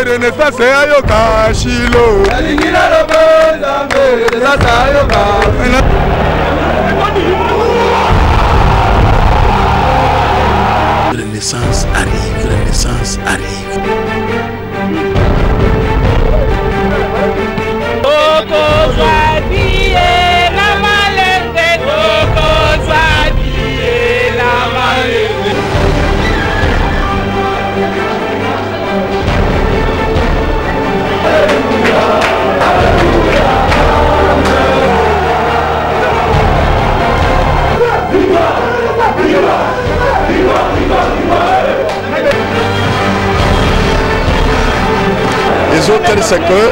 Renaissance ayoka Shilo. Renaissance arrive, Renaissance arrive. Les autres, c'est que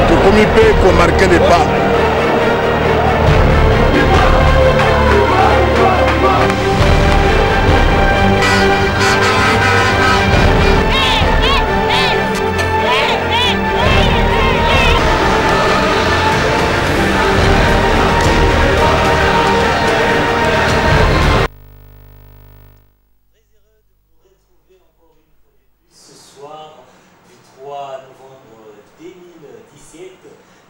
comme il peut marquer les pas.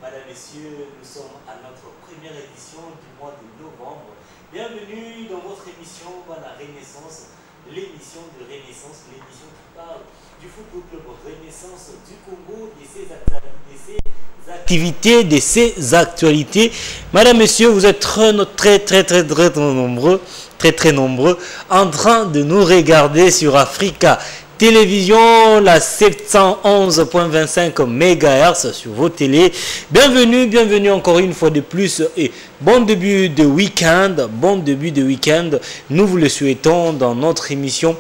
Madame, Messieurs, nous sommes à notre première édition du mois de novembre. Bienvenue dans votre émission La Renaissance, l'émission de Renaissance, l'émission qui parle du Football Club Renaissance du Congo, de ses activités, de ses actualités. Madame, Messieurs, vous êtes très nombreux en train de nous regarder sur Africa Télévision, la 711.25 MHz sur vos télés. Bienvenue encore une fois de plus et bon début de week-end. Nous vous le souhaitons dans notre émission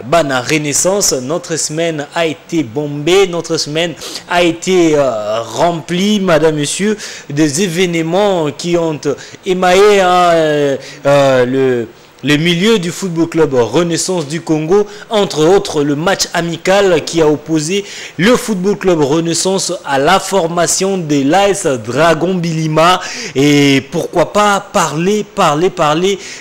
Bana Renaissance. Notre semaine a été bombée, notre semaine a été remplie, madame, monsieur, des événements qui ont émaillé le milieu du Football Club Renaissance du Congo, entre autres le match amical qui a opposé le Football Club Renaissance à la formation de l'AS Dragon Bilima. Et pourquoi pas parler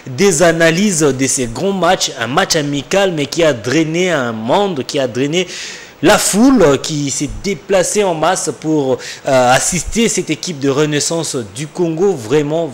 des analyses de ces grands matchs, un match amical mais qui a drainé un monde, qui a drainé la foule qui s'est déplacée en masse pour assister à cette équipe de Renaissance du Congo. Vraiment,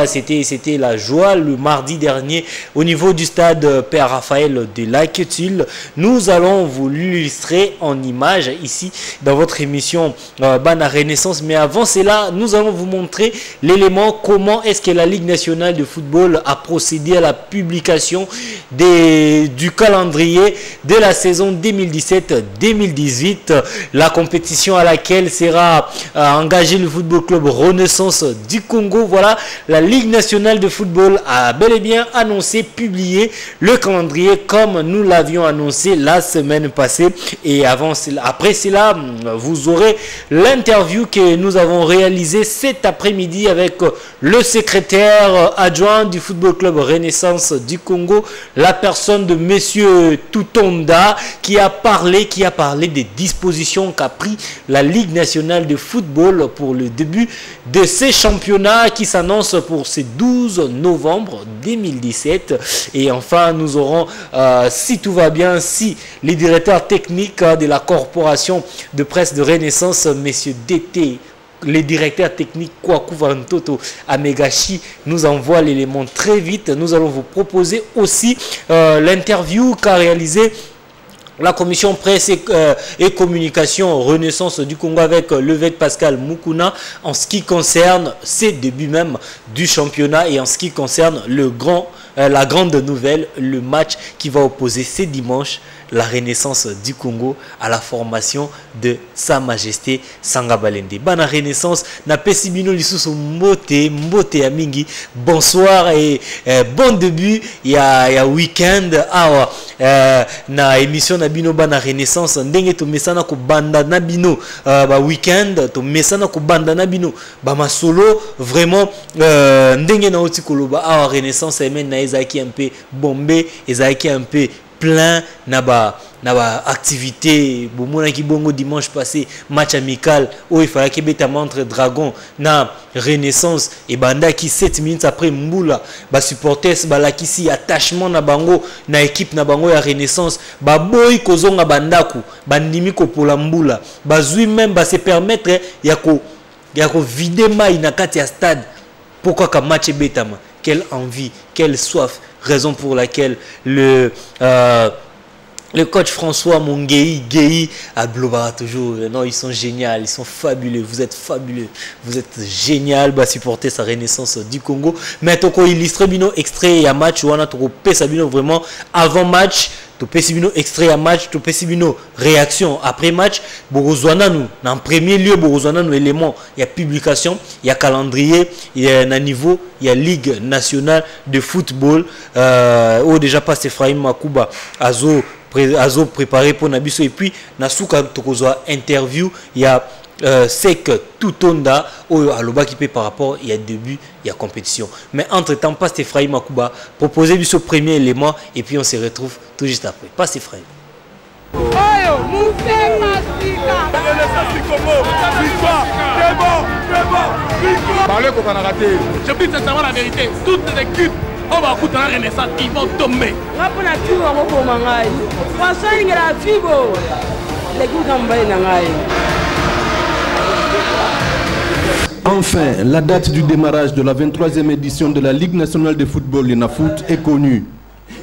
c'était la joie le mardi dernier au niveau du stade Père Raphaël de Lac-Tulle. Nous allons vous l'illustrer en images ici dans votre émission Bana Renaissance. Mais avant cela, nous allons vous montrer l'élément comment est-ce que la Ligue nationale de football a procédé à la publication du calendrier de la saison 2017-2018, la compétition à laquelle sera engagé le Football Club Renaissance du Congo. Voilà, la Ligue nationale de football a bel et bien annoncé, publié le calendrier comme nous l'avions annoncé la semaine passée. Et après cela, vous aurez l'interview que nous avons réalisée cet après-midi avec le secrétaire adjoint du Football Club Renaissance du Congo, la personne de Monsieur Toutonda, qui a parlé des dispositions qu'a pris la Ligue nationale de football pour le début de ces championnats qui s'annoncent pour ce 12 novembre 2017. Et enfin, nous aurons, si tout va bien, si les directeurs techniques de la corporation de presse de Renaissance, messieurs DT les directeurs techniques Kwaku Vantoto Amegashi nous envoie l'élément très vite. Nous allons vous proposer aussi l'interview qu'a réalisé la commission presse et communication Renaissance du Congo avec l'évêque Pascal Mukuna en ce qui concerne ses débuts même du championnat et en ce qui concerne la grande nouvelle, le match qui va opposer ce dimanche la Renaissance du Congo à la formation de Sa Majesté Sanga Balende. Bana Renaissance, na pesibino lisusu mbote ya mingi. Bonsoir et bon début. Il y a week-end. Na émission na bino Bana Renaissance. Ndenge to mesana ko banda na bino ba week-end to mesana ko banda na bino ba masolo vraiment ndenge na oti koloba Renaissance emen na ezaki un peu bombé, ezaki un peu plein naba activité bomona ki bongo dimanche passé match amical où il fallait que beta entre Dragon na Renaissance et banda qui 7 minutes après Mbula ba supporters balakisi attachement na bango na équipe na bango ya Renaissance ba boy kozonga bandaku bandimi ko pola Mbula bazui même ba se permettre ya ko vider mai na kati ya stade. Pourquoi ka match betama? Quelle envie, quelle soif, raison pour laquelle le coach François Mongei à Blobara toujours. Non, ils sont géniaux, ils sont fabuleux. Vous êtes fabuleux, vous êtes génial. Bah, supporter sa Renaissance du Congo. Mais toko illustre bino extrait à match ou on a toko pesa bino vraiment avant match. To pesibino extrait à match, to pesibino réaction après match. Borozwana nous, en premier lieu, Borozwana nous éléments. Il y a publication, il y a calendrier, il y a un niveau, il y a Ligue nationale de football. Où déjà passe Ephraim Makuba, Azo préparé pour Nabiso. Et puis, Nasuka Tokozwa interview, il y a Sek Tutonda au Aloba qui peut par rapport il y a début il y a compétition mais entre temps passe Ephraim Makuba proposer ce premier élément et puis on se retrouve tout juste après. Passe Ephraim. Parlez qu'on a raté. Je dis sincèrement la vérité, toutes les équipes on va écouter la Renaissance, ils vont tomber. Enfin, la date du démarrage de la 23e édition de la Ligue nationale de football Linafoot est connue.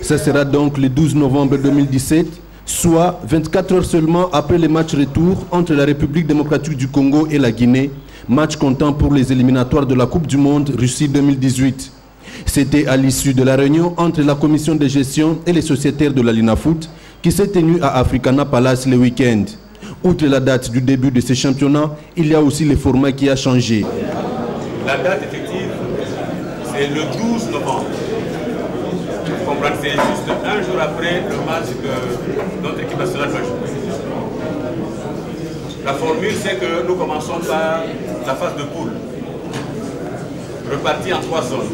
Ce sera donc le 12 novembre 2017, soit 24 heures seulement après les matchs retour entre la République démocratique du Congo et la Guinée, match comptant pour les éliminatoires de la Coupe du Monde Russie 2018. C'était à l'issue de la réunion entre la commission de gestion et les sociétaires de la Linafoot qui s'est tenue à Africana Palace le week-end. Outre la date du début de ce championnat, il y a aussi le format qui a changé. La date effective, c'est le 12 novembre. Vous comprenez, c'est juste un jour après le match que notre équipe nationale va jouer. La formule, c'est que nous commençons par la phase de poule, repartie en 3 zones.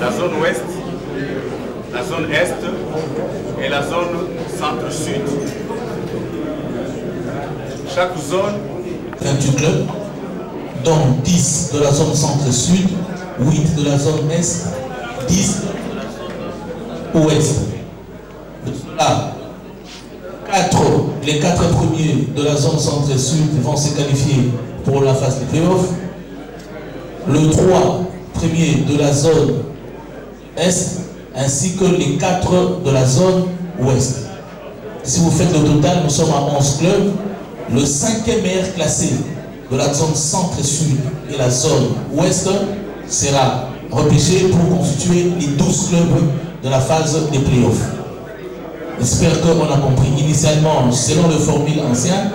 La zone ouest, la zone est et la zone centre-sud. Chaque zone 28 clubs, dont 10 de la zone centre-sud, 8 de la zone est, 10 ouest. Là, les 4 premiers de la zone centre-sud vont se qualifier pour la phase de playoff. Le 3 premiers de la zone est, ainsi que les 4 de la zone ouest. Si vous faites le total, nous sommes à 11 clubs. Le 5e meilleur classé de la zone centre-sud et la zone ouest sera repêché pour constituer les 12 clubs de la phase des playoffs. J'espère qu'on a compris. Initialement, selon la formule ancienne,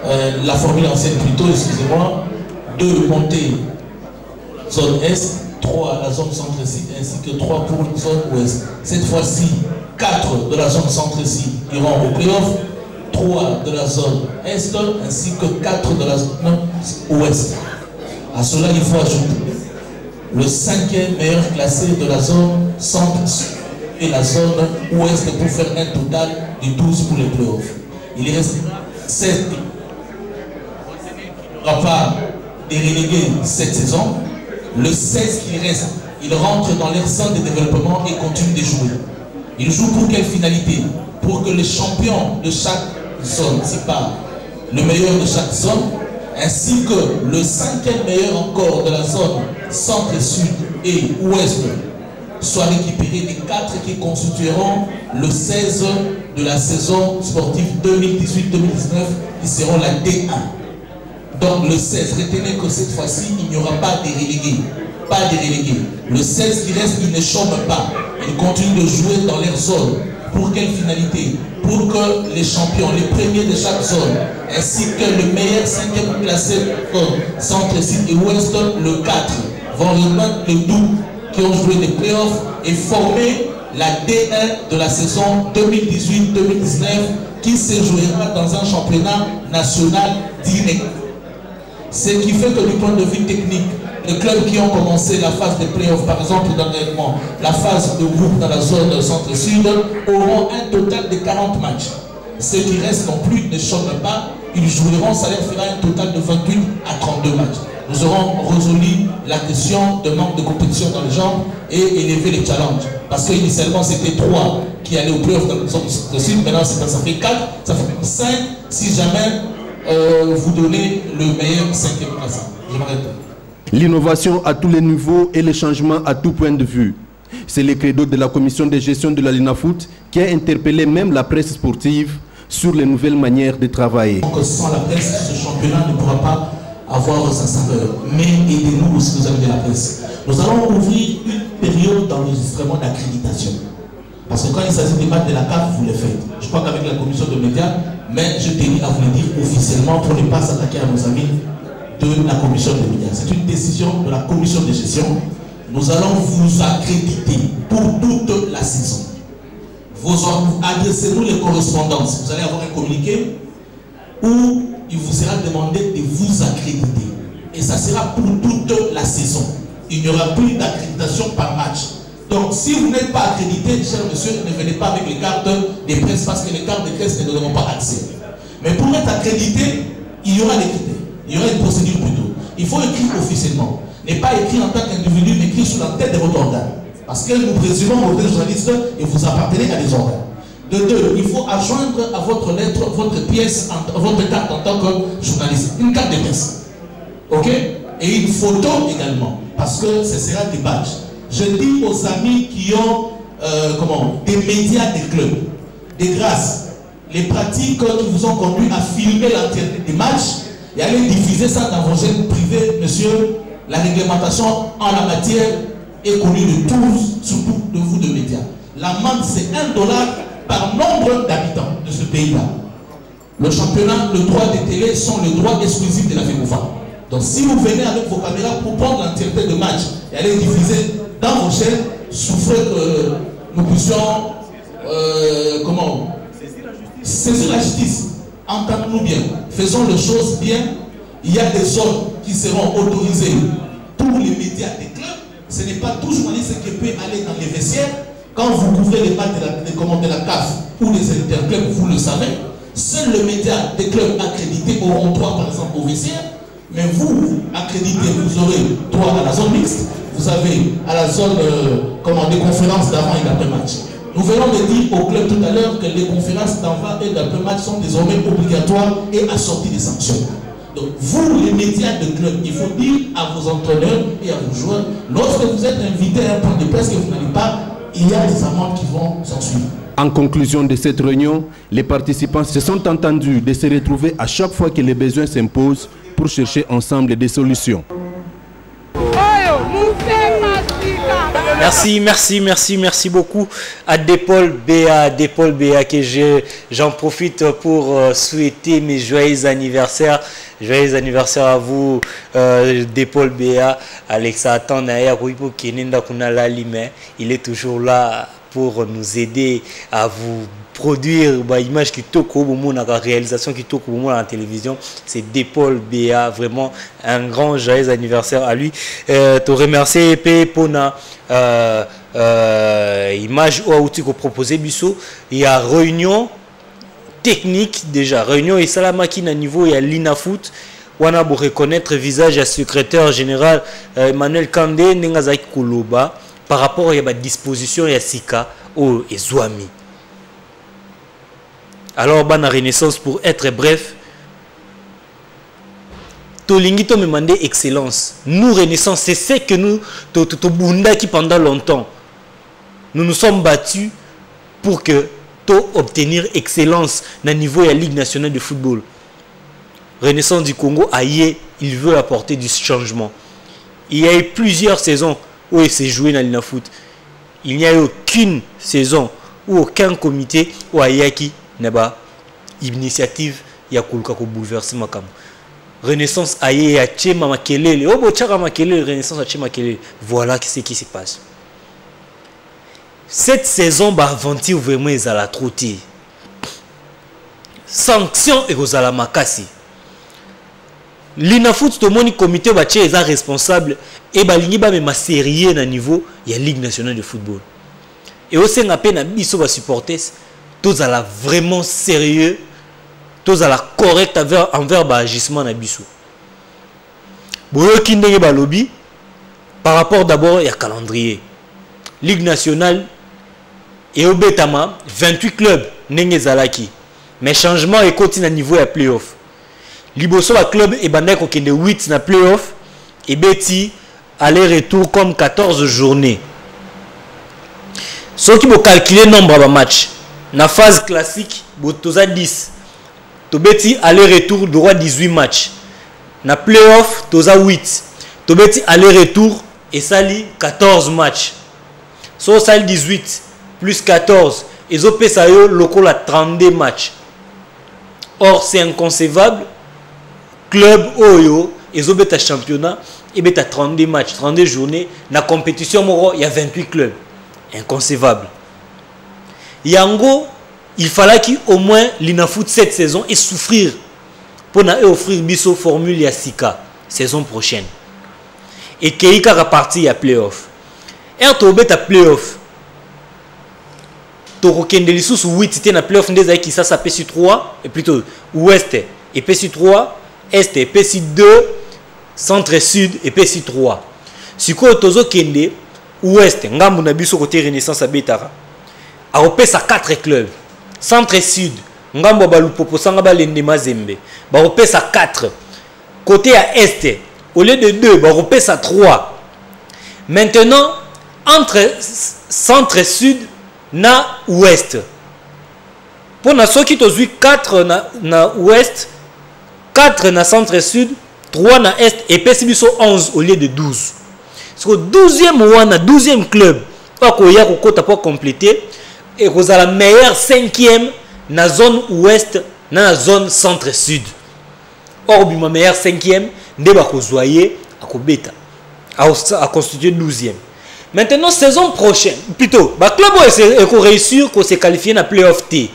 excusez-moi, 2 montées zone est, 3 à la zone centre-sud ainsi que 3 pour la zone ouest. Cette fois-ci, 4 de la zone centre-sud iront au playoff, 3 de la zone est ainsi que 4 de la zone ouest. À cela, il faut ajouter le 5e meilleur classé de la zone centre et la zone ouest pour faire un total de 12 pour les playoffs. Il reste 7. Il n'y aura pas de relégués cette saison. Le 16 qui reste, il rentre dans leur centre de développement et continue de jouer. Il joue pour quelle finalité? Pour que les champions de chaque zone, c'est pas le meilleur de chaque zone, ainsi que le 5e meilleur encore de la zone centre, sud et ouest soient récupérés des 4 qui constitueront le 16 de la saison sportive 2018-2019 qui seront la D1. Donc le 16, retenez que cette fois-ci, il n'y aura pas de relégués. Pas de relégués. Le 16 qui reste, il ne chôme pas. Il continue de jouer dans leur zone. Pour quelle finalité? Pour que les champions, les premiers de chaque zone, ainsi que le meilleur 5e classé centre, sud et ouest, le 4, vont remettre les 12 qui ont joué les playoffs et former la D1 de la saison 2018-2019 qui se jouera dans un championnat national direct. Ce qui fait que du point de vue technique, les clubs qui ont commencé la phase de playoffs, par exemple dernièrement, la phase de groupe dans la zone centre-sud, auront un total de 40 matchs. Ceux qui restent non plus ne chôment pas, ils joueront, ça leur fera un total de 28 à 32 matchs. Nous aurons résolu la question de manque de compétition dans les jambes et élevé les challenges. Parce qu'initialement c'était 3 qui allaient au playoff dans la zone centre-sud, maintenant ça fait 4, ça fait 5 si jamais vous donnez le meilleur 5e classement. Je m'arrête. L'innovation à tous les niveaux et les changements à tout point de vue. C'est le credo de la commission de gestion de la Linafoot qui a interpellé même la presse sportive sur les nouvelles manières de travailler. Sans la presse, ce championnat ne pourra pas avoir sa saveur. Mais aidez-nous aussi, vous avez de la presse. Nous allons ouvrir une période d'enregistrement d'accréditation. Parce que quand il s'agit des matchs de la CAF, vous le faites. Je crois qu'avec la commission de médias, mais je tenais à vous le dire officiellement pour ne pas s'attaquer à nos amis de la commission des médias. C'est une décision de la commission de gestion. Nous allons vous accréditer pour toute la saison. Adressez-nous les correspondances. Vous allez avoir un communiqué où il vous sera demandé de vous accréditer. Et ça sera pour toute la saison. Il n'y aura plus d'accréditation par match. Donc, si vous n'êtes pas accrédité, cher monsieur, ne venez pas avec les cartes de presse parce que les cartes de presse ne donneront pas accès. Mais pour être accrédité, il y aura des critères. Il y aura une procédure plutôt. Il faut écrire officiellement. N'est pas écrit en tant qu'individu, mais écrit sur la tête de votre organe. Parce que nous présumons, vous êtes journaliste et vous appartenez à des organes. De deux, il faut adjoindre à votre lettre, votre pièce, votre carte en tant que journaliste. Une carte de presse. Ok? Et une photo également. Parce que ce sera des badges. Je dis aux amis qui ont des médias des clubs, de grâce, les pratiques qui vous ont conduit à filmer l'entièreté des matchs et aller diffuser ça dans vos chaînes privées, monsieur, la réglementation en la matière est connue de tous, surtout de vous de médias. L'amende, c'est $1 par nombre d'habitants de ce pays-là. Le championnat, le droit des télés sont le droit exclusif de la FECOFA. Donc si vous venez avec vos caméras pour prendre l'entièreté de match et aller diffuser dans vos chaînes, souffrez que nous puissions, saisir la justice. Entendons-nous bien, faisons les choses bien. Il y a des zones qui seront autorisées pour les médias des clubs. Ce n'est pas tout journaliste qui peut aller dans les vestiaires. Quand vous couvrez les matchs de la CAF ou des interclubs, vous le savez, seuls les médias des clubs accrédités auront droit par exemple au vestiaire. Mais vous, accrédité, vous aurez droit à la zone mixte, vous avez à la zone des conférences d'avant et d'après-match. Nous venons de dire au club tout à l'heure que les conférences d'avant et d'après-match sont désormais obligatoires et assorties des sanctions. Donc vous, les médias de club, il faut dire à vos entraîneurs et à vos joueurs, lorsque vous êtes invité à un point de presse que vous n'allez pas, il y a des amendes qui vont s'en suivre. En conclusion de cette réunion, les participants se sont entendus de se retrouver à chaque fois que les besoins s'imposent pour chercher ensemble des solutions. Merci beaucoup à Depol BA que j'en profite pour souhaiter mes joyeux anniversaires. Joyeux anniversaire à vous, Depol BA. Alexa Atanaya, il est toujours là pour nous aider à vous produire image qui toque au moment la réalisation qui toque au moment à la télévision. C'est Depol BA, vraiment un grand joyeux anniversaire à lui. Te remercier Pona image ou tu proposé Bissot. Il y a réunion technique déjà, réunion et salamaki à niveau il y a l'Inafoot. On a beau reconnaître visage à secrétaire général Emmanuel Kandé Nengazaki Koloba par rapport à la disposition et à Sika ou Ezouami. Alors, la Renaissance, pour être bref, tolingi to me demander excellence. Nous Renaissance, c'est ce que nous bunda qui pendant longtemps nous nous sommes battus pour que obtenir excellence dans niveau de la Ligue nationale de football. Renaissance du Congo, aïe, il veut apporter du changement. Il y a eu plusieurs saisons où il s'est joué dans l'Inafoot. Il n'y a eu aucune saison ou aucun comité où Ayaki n'a pas initiative ya kuluka ko bouleverser makam. Renaissance aïe ya chema makelele. Oh bochaka makelele, Renaissance a chema makelele. Voilà ce qui se passe. Cette saison ba aventure vraiment ezala troti. Sanction et ozala makasi. L'Inafoot to moni comité ba che eza responsable et ba lingi ba me sérieux na niveau ya Ligue nationale de football. Et aussi na peine biso ba supporters tous ala vraiment sérieux, tous ala correct envers ba agissement na biso. Boyo ki ndenge ba lobby par rapport d'abord ya calendrier. Ligue nationale et au Betama 28 clubs ndenge zalaki. Mais changement et continue à niveau ya playoff. Liboso la club et bandai ko kende 8 na playoff et beti aller-retour comme 14 journées. Ce qui vous calculer nombre de matchs. Na phase classique, botoza 10. To beti aller-retour droit 18 matchs. Na playoff, toza 8. To beti aller-retour et sali 14 matchs. So sali 18 plus 14. Et zo pesa yo lokola 32 matchs. Or c'est inconcevable. Club Oyo, et zo beta championnat, et beta 32 matchs, 32 journées. Na compétition moro, il y a 28 clubs. Inconcevable. Yango, il fallait qu'au moins l'Inafoot cette saison et souffrir pour offrir biso formule Yassika saison prochaine. Et Keika va partir à playoff. Et to beta playoff. To Rokendeli sous 8 était na playoff des qui ça PC 3 et plutôt ouest et PC 3, est et PC 2, centre sud et PC 3. Si ko tozo kende ouest ngambu na biso côté Renaissance à Betara. A opesa 4 clubs. Centre sud ngambu balupopo sanga balende mazembe. Ba opesa 4. Côté à est au lieu de 2, ba opesa 3. Maintenant entre centre sud na ouest. Pour na ceux qui ont 4 na ouest, 4 na centre sud, 3 na est et PCBSO 11 au lieu de 12. Parce que 12e club, pour compléter, et vous avez la meilleure 5e na zone ouest, na zone centre sud. Or, la meilleure 5e, ne va pas à constituer 12e. Maintenant, saison prochaine, plutôt, le club a réussi à se qualifier dans la playoff T.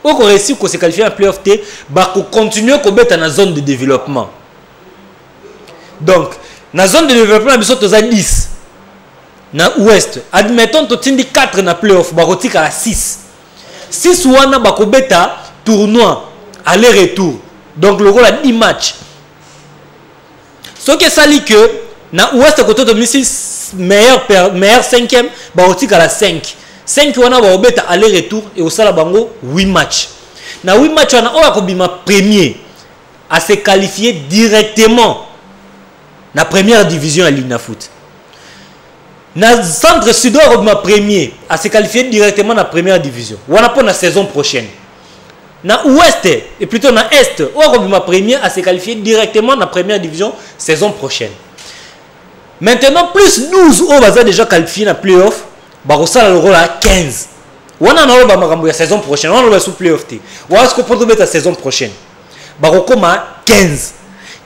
Ou qu'on réussit à se qualifier dans la playoff T, bah continuer à mettre dans la zone de développement. Donc, dans la zone de développement, nous sommes à 10. Dans l'ouest, admettons que tu as 4 dans la playoff, bah on à 6. 6 ou on a bah tournoi aller-retour. Donc le rôle a 10 matchs. Ce qui est ça que dans l'ouest, quand tu as meilleur 5e, bah on à la 5. 5 on a bah aller-retour et au sala bango 8 matchs. Dans 8 matchs on a un premier à se qualifier directement dans la première division à l'Inafoot. Dans le centre sud on a premier à se qualifier directement dans la première division. On a pour la saison prochaine. Dans l'ouest et plutôt dans l'est on a premier à se qualifier directement dans la première division saison prochaine. Maintenant plus 12 on va déjà qualifier dans la playoff. Barosala le rôle à 15. On a la saison prochaine. On a le playoff. On a ce qu'on peut mettre la saison prochaine. Barokoma 15.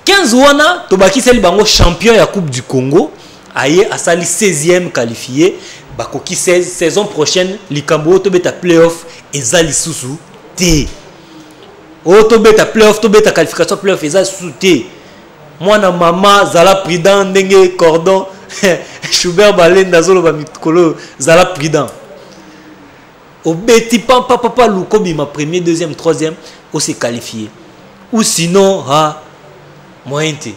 15 on a Tobaki c'est le champion de la Coupe du Congo. Aye a sali 16e qualifié. Bakoki 16 saison prochaine. Likambo to beta playoff et zali susu T. To beta playoff to beta qualification playoff et zali susu T. Moi na maman zala prudent ndenge cordon. Schubert Balenda Zolo Bamikolo Zala Prudent. Au bêti papa Lukobi ma premier, deuxième, troisième, on s'est qualifié. Ou sinon, moyen T.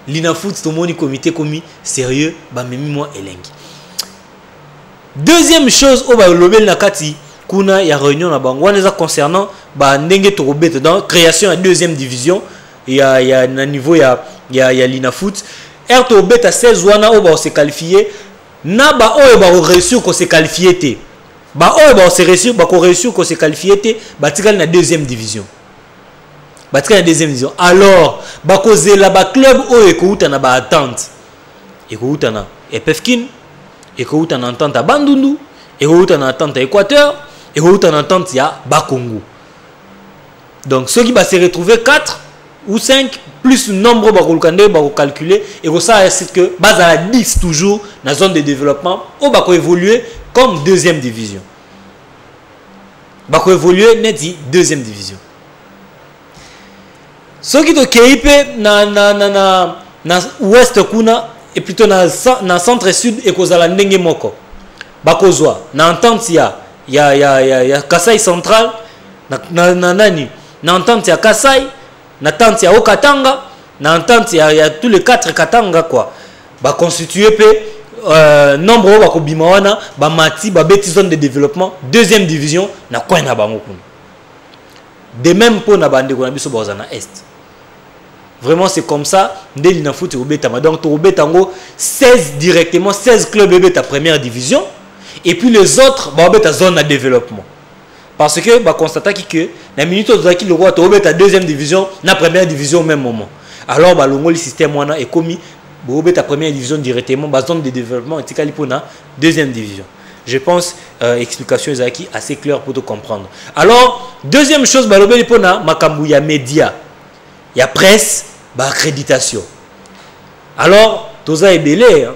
L'Inafoot, c'est mon comité commis sérieux, bah même moi elengi. Deuxième chose, au bas lobel nakati, kuna ya réunion na bango, concernant bah ndenge to robeta dans création à deuxième division il y a un niveau il y a l'inafoot R to robeta 16 wana o ba se qualifier na ba o ba réussir ko se qualifier té ba o ba se réussir ba ko réussir ko se qualifier té ba tikali na deuxième division ba tikali na deuxième division alors ba ko zela ba club o e ko uta na ba attente e ko uta na Epefkin et que vous en entente à Bandundu et vous en entente à Équateur et vous en entente à Bakongo. Donc ceux qui vont se retrouver 4 ou 5 plus le nombre de calculer et que ça c'est que base à 10 toujours dans la zone de développement ou va évoluer comme deuxième division. Va évoluer net deuxième division. Ceux qui ont KIP na ouest kuna et plutôt dans le centre sud et kozala ndenge moko bakozwa na entente ya Kasai central na nani na entente ya Kasai na entente ya Okatanga na entente ya tous les 4 Katanga quoi ba constituer pe nombre ba ko bima wana ba mati ba beti zone de développement deuxième division na coin na bango kuna de même pour na bande ko na biso boza na est. Vraiment, c'est comme ça. Donc, tu as 16 directement, 16 clubs de première division. Et puis les autres, tu as zone de développement. Parce que, tu constate que, la minute où tu as la deuxième division, la première division au même moment. Alors, le système est commis, tu as la première division directement, la zone de développement est la deuxième division. Je pense, explication est assez claire pour te comprendre. Alors, deuxième chose, il y a média. Il y a presse, accréditation. Alors, tout ça est belé,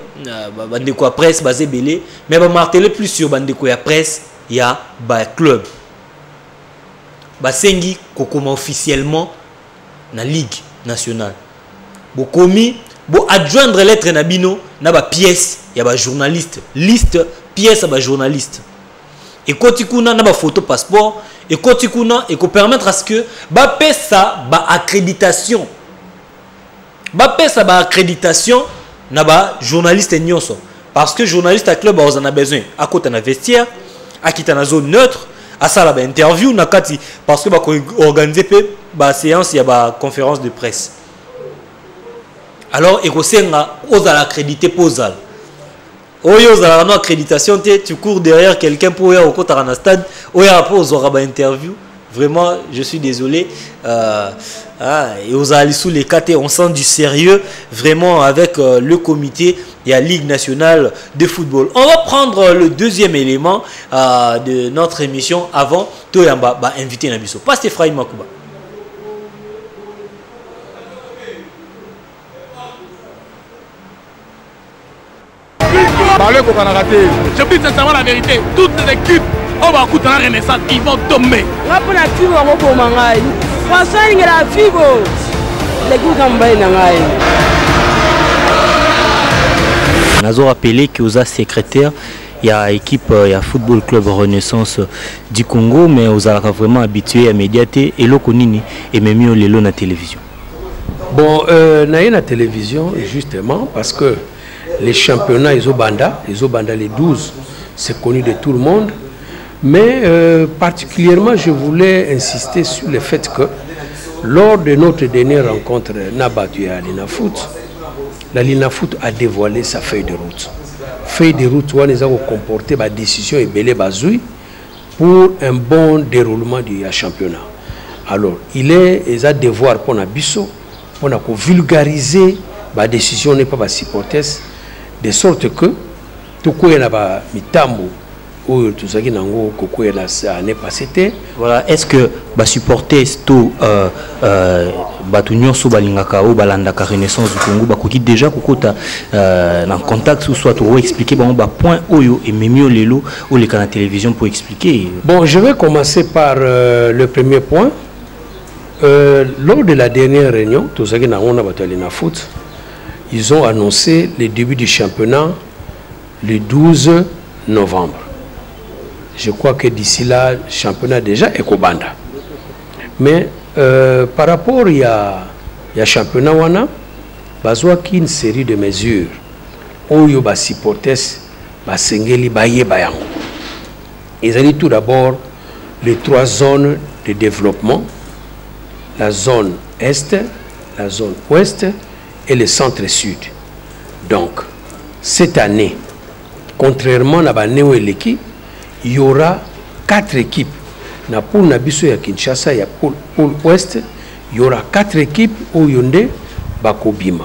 bande quoi presse, basé belé, mais marteler plus sur bande quoi presse, il y a club. Sengi kokoma officiellement na ligue nationale. Bo komi, bo adjoindre lettre nabino na ba pièce, il y a ba journaliste, liste pièce ba journaliste. Et kotikuna na ba photo passeport et kotikuna et ko permettre à ce que ba pesa ba accréditation na ba journaliste nyonso parce que journaliste à club on en a besoin à côté na vestiaire à quitter na zone neutre à ça la ba interview na kati parce que ba ko organiser ba séance il y a ba conférence de presse alors et ko senga ozala accrédité posal oyo ozala na accréditation tu cours derrière quelqu'un pour ya au côté na stade oya pour ozora ba interview. Vraiment, je suis désolé. Et aux allés sous les KT, on sent du sérieux vraiment avec le comité et la Ligue nationale de football. On va prendre le deuxième élément de notre émission avant Toyamba inviter Nabiso. Passe Ephraim Makouba. Je dis sincèrement la vérité. Toutes les équipes. On va écouter la Renaissance, ils vont tomber. Nazo rappelé que vous êtes secrétaire, il y a équipe, il y a Football Club Renaissance du Congo, mais vous êtes vraiment habitué à médiater et l'okonini et même mieux les la télévision. Bon, la télévision justement parce que les championnats ils ont banda les 12, c'est connu de tout le monde. Mais particulièrement, je voulais insister sur le fait que lors de notre dernière rencontre Nabatu à l'INAFOOT, la l'INAFOOT a dévoilé sa feuille de route. Feuille de route où nous avons comporté ma décision et belé bazoui pour un bon déroulement du championnat. Alors, il est un devoir pour Nabiso, pour vulgariser ma décision n'est pas ma supporter, de sorte que tout quoi n'a pas mitambo. Voilà, est-ce que les supporters tout balingaka ou balandaka Renaissance du Congo déjà en contact ou soit pour expliquer point oyo et même lelo ou les canaux télévision pour expliquer. Bon, je vais commencer par le premier point. Lors de la dernière réunion, ils ont annoncé le début du championnat le 12 novembre. Je crois que d'ici là, le championnat déjà est Kobanda. Mais par rapport à y a championnat, il y a une série de mesures où il y a des supporters, ils ont tout d'abord les 3 zones de de développement, la zone Est, la zone Ouest et le centre-sud. Donc, cette année, contrairement à l'année où il y aura 4 équipes. Dans la poule Nabiso et Kinshasa, il y a poule Ouest, il y aura 4 équipes au Yondé, Bakobima.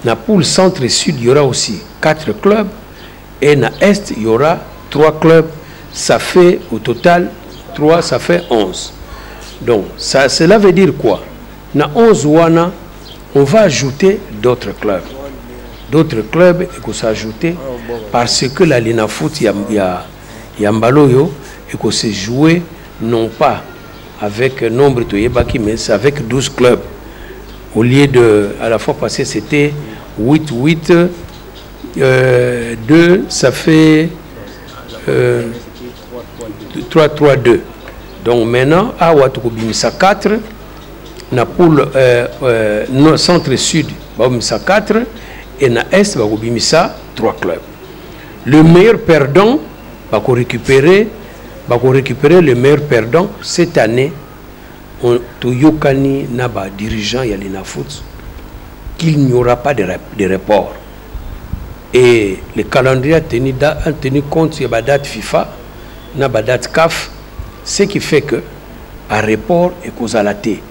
Dans la poule centre-sud, il y aura aussi 4 clubs. Et dans l'Est, il y aura 3 clubs. Ça fait au total 3, ça fait 11. Donc, cela veut dire quoi? Dans 11 wana, on va ajouter d'autres clubs. D'autres clubs qui s'ajouter parce que la Lina Foot, il y a Mbaloyo et que c'est joué non pas avec nombre de Yebaki, mais c'est avec 12 clubs. Au lieu de, à la fois passée, c'était 8, 8, 2, ça fait 3, 3, 2. Donc maintenant, à Ouattoukobimisa 4, na poule centre-sud, Babimisa 4, et na Est, Babimisa 3 clubs. Le meilleur perdant, va récupérer le meilleur perdant cette année. Toyokani Naba, dirigeant Yalina Foot, qu'il n'y aura pas de report. Et le calendrier a tenu compte de la date FIFA, la date CAF, ce qui fait que, à report et cause à la T,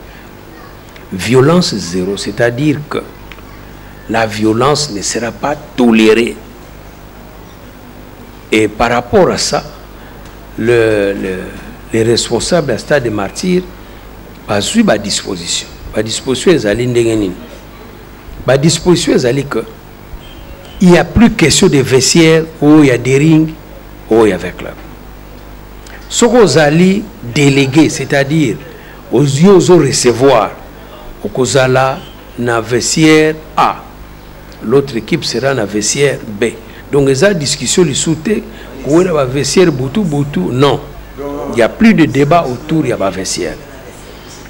violence zéro, c'est-à-dire que la violence ne sera pas tolérée. Et par rapport à ça, les responsables du stade de Martyrs ont suivi la disposition. La disposition est allée la disposition est allée que il n'y a plus question de vestiaires où il y a des rings, où il y a des clubs. Ce qu'on a délégué, c'est-à-dire aux yeux aux recevoir, au Kozala, dans vestiaire A, l'autre équipe sera dans vestiaire B. Donc, les discussions les sauter, où il y a vestiaire boutou, non. Il n'y a plus de débat autour, il y a vestiaire.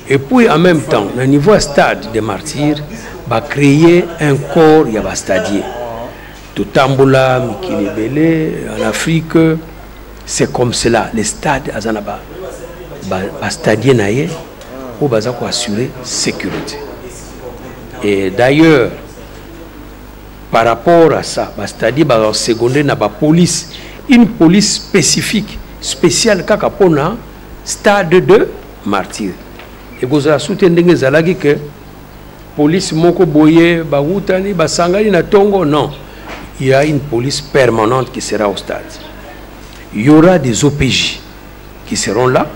Et puis, en même temps, au niveau stade des Martyrs, va créer un corps, il y a stadier. Tout Tamboula, Mikilebele, en Afrique, c'est comme cela. Les stades, Azanaba, stadier naïe, où va assurer sécurité. Et d'ailleurs, par rapport à ça, c'est-à-dire en secondaire, il y a la police, une police spécifique, spéciale, pour le stade de Martyrs. Et vous avez soutenu que la police moko boye, baoutani, basangani na tongo, non. Il y a une police permanente qui sera au stade. Il y aura des OPJ qui seront là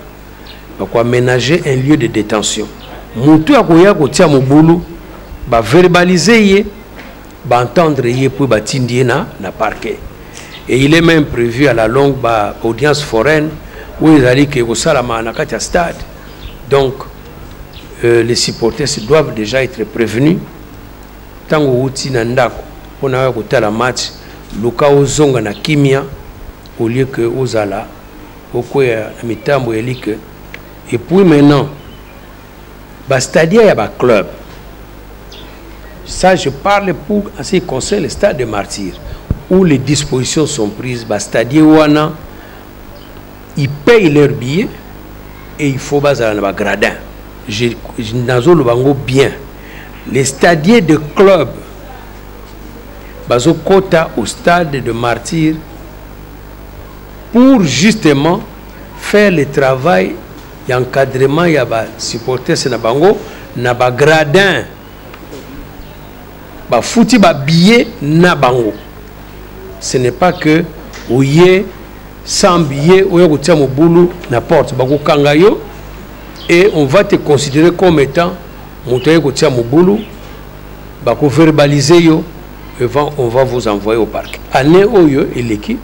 pour aménager un lieu de détention. Moutou akoya kotia mobulu, ba verbaliser ba entendre pour ba tindie na parquet. Et il est même prévu à la longue ba audience foraine où ils allaient que salama na katia stade. Donc les supporters doivent déjà être prévenus. Tant que na ndako on a côté la match luka ozonga na kimia au lieu que ozala okoya na mitambo elike. Et puis maintenant ba stadia ya ba club. Ça je parle pour en ce qui concerne le stade de Martyrs où les dispositions sont prises. Ba stadia wana ils payent leur billet et il faut bazala na ba gradin. Je n'azolo bango bien. Les stadiers de club bazo quota au stade de Martyrs pour justement faire le travail d'encadrement ya ba supporters na bango na ba gradin ba fouti ba billet na bango. Ce n'est pas que ouye sans billet ouye kotia mobulu na porte bako kangayo et on va te considérer comme étant montagne kotia mobulu bako verbaliser yo et on va vous envoyer au parc. Année oyo et l'équipe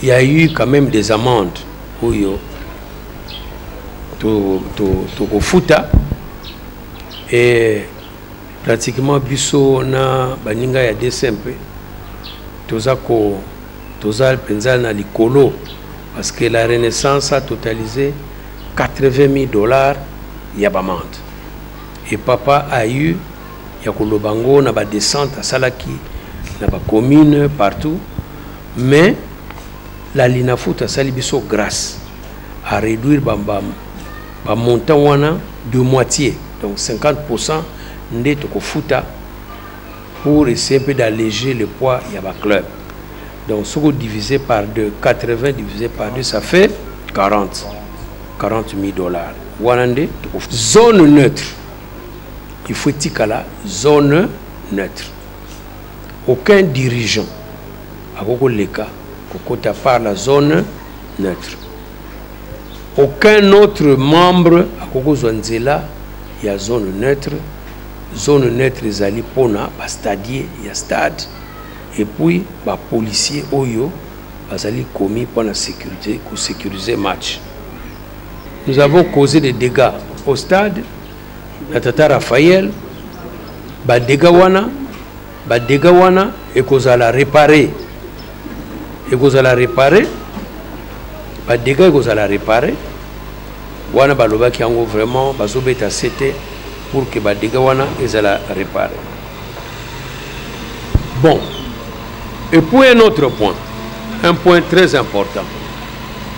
il y a eu quand même des amendes oyo to futa et pratiquement biso na baninga ya DSMP toza penza na likolo parce que la Renaissance a totalisé $80 000 yabamande. Et papa a eu yakolobango na ba descente à Salaki na ba commune partout, mais la Lina Foot a sali biso grâce à réduire le montant de moitié, donc 50% de foota pour essayer un peu d'alléger le poids de la club. Donc, ce que divisé par 2, 80 divisé par 2, ça fait 40 000 $. Zone neutre. Il faut dire la zone neutre. Aucun dirigeant à Gogoleka, à part la zone neutre. Aucun autre membre à Gogozwanzela, il y a zone neutre. Zone neutre, ils allaient pour il y a stade. Et puis, les policiers, ils allaient commis pour la sécurité, pour sécuriser le match. Nous avons causé des dégâts au stade. La Tata Raphaël, les dégâts et qu'on a réparé. Et qu'on a réparé. Les dégâts qu'on a réparé. Wana baloba qui ont vraiment bazobeta c'était pour que les dégâts ils allaient réparer. Bon. Et puis un autre point, un point très important.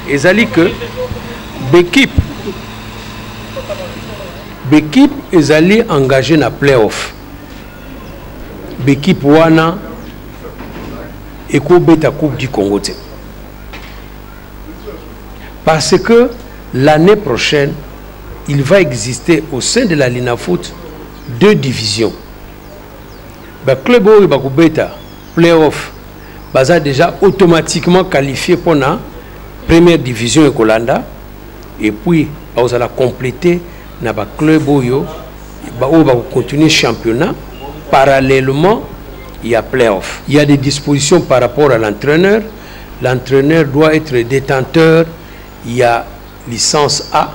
Ils allaient que l'équipe ils allaient engager dans playoff. L'équipe wana et la Coupe du Congo. Parce que l'année prochaine, il va exister au sein de la Linafoot 2 divisions. Le club où il va playoff est déjà automatiquement qualifié pour la première division de Kolanda. Et puis, vous allez compléter dans le club où il va continuer le championnat. Parallèlement, il y a playoff. Il y a des dispositions par rapport à l'entraîneur. L'entraîneur doit être détenteur. Il y a licence A.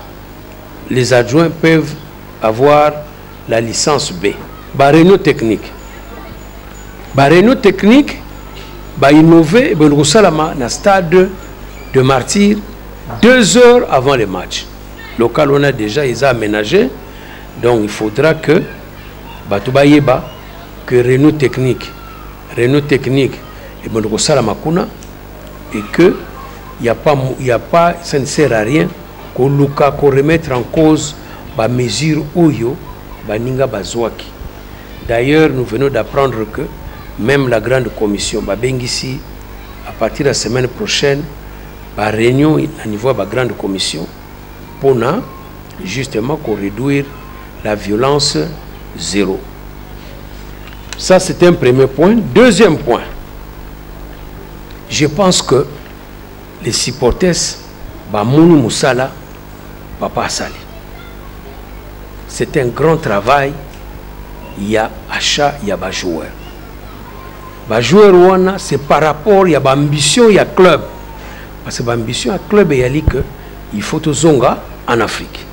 Les adjoints peuvent avoir la licence B. Réunion technique. Réunion technique, innover dans le stade de Martyr 2 heures avant le match. Local, on a déjà aménagé. Donc, il faudra que réunion technique et que il y a pas, ça ne sert à rien qu'on remettre en cause la mesure Oyo, Baninga Bazouaki. D'ailleurs, nous venons d'apprendre que même la grande commission, Bengisi, à partir de la semaine prochaine, la réunion à niveau de la grande commission pour justement réduire la violence 0. Ça, c'est un premier point. Deuxième point, je pense que les supporters, Bamouni Moussala, Papa Sali. C'est un grand travail. Il y a achat, il y a des joueurs. Les joueurs, c'est par rapport, il y a l'ambition, il y a club. Parce que l'ambition, il y a club, il faut tout zonga en Afrique.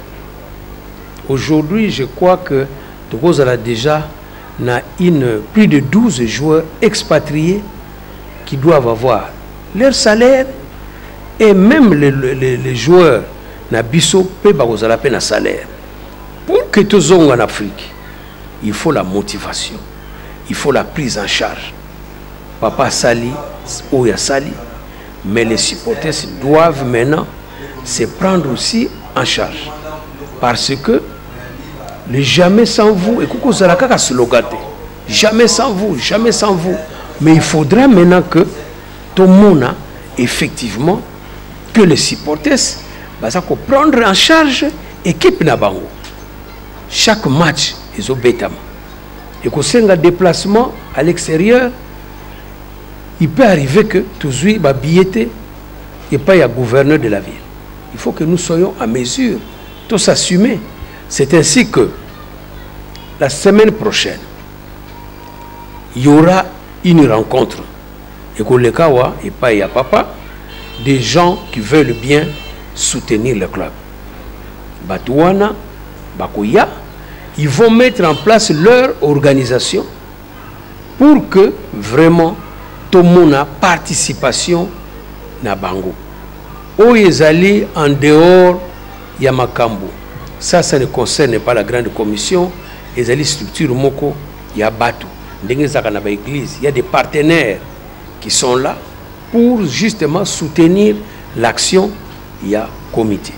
Aujourd'hui, je crois que Togo a déjà plus de 12 joueurs expatriés qui doivent avoir leur salaire et même les joueurs na biso peuvent avoir un salaire. Pour que tu zonga en Afrique, il faut la motivation, il faut la prise en charge. Papa Sali, Oya Sali, mais les supporters doivent maintenant se prendre aussi en charge. Parce que le jamais sans vous, et coucou Zalaka slogaté, jamais sans vous, jamais sans vous. Mais il faudra maintenant que tout le monde, effectivement, que les supporters, prendre en charge l'équipe Nabango. Chaque match, ils ont bétama. Et que c'est un déplacement à l'extérieur, il peut arriver que tout soit billetté et pas il y a gouverneur de la ville. Il faut que nous soyons à mesure, tous assumer. C'est ainsi que la semaine prochaine, il y aura une rencontre. Et que le Kawa et pas il y a papa, des gens qui veulent bien soutenir le club. Batouana, Bakoya, ils vont mettre en place leur organisation pour que vraiment tout le monde a participation na bango. Où ils allaient en dehors Yamakambo. Ça ne concerne pas la grande commission. Ils allaient structure Moko Yabatou. Il y a des partenaires qui sont là pour justement soutenir l'action. Il y a comité.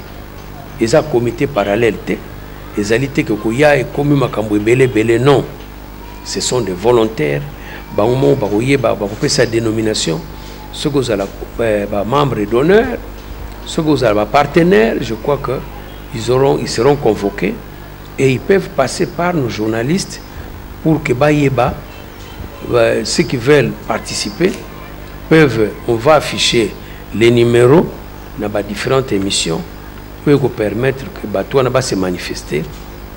ils ont un comité parallèle. Les alités que Koya et comme Makambo Belé, non. Ce sont des volontaires. Baoumo, Barouye, Baroupé sa dénomination. Ceux qui sont membres d'honneur, ceux qui sont partenaires, je crois qu'ils seront convoqués et ils peuvent passer par nos journalistes pour que Bayeba, ceux qui veulent participer, on va afficher les numéros dans différentes émissions pour permettre que Batouana va se manifester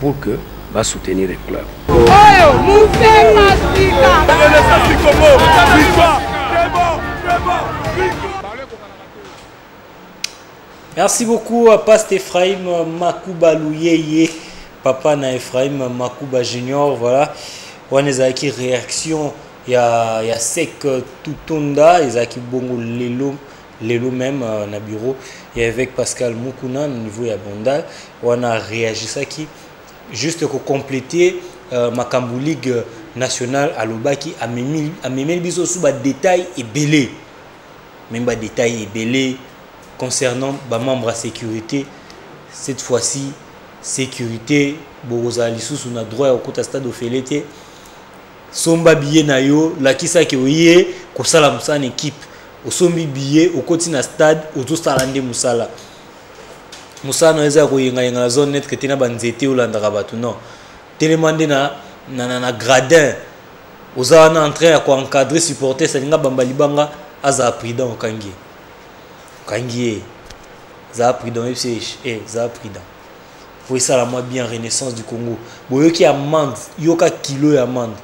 pour que va soutenir le club. Merci beaucoup à Pasteur Ephraim Makouba Louyeye, papa na Ephraim Makouba Junior. Voilà, on a qui réaction. Il y a Sek Toutonda, il y a qui bongo Lelo même na bureau. Et avec Pascal Moukouna, au niveau de Bondal, on a réagi ça qui juste pour compléter Makambu Ligue nationale à l'Obaki a même biso sous détails et belé. Même des détails et belé concernant les membres à sécurité. Cette fois-ci, sécurité, Boroza Lissous, on a droit au côté stade Ophélété. Somba billet na yo, la kisa ki oye, ko sala musala équipe. Au sombi billet, au côté na stade, au tout salande musala. Musala na eza ko yenga na zone net que tina banzete ou landaka batu non. Télémandé na gradin. Oza na en train à encadrer supporter salinga bamba libanga aza prudent au kangi. Kangi za prudent FCH za prudent. Pour ça la moi bien Renaissance du Congo. Boyo ki amende, yoka kilo ya amende.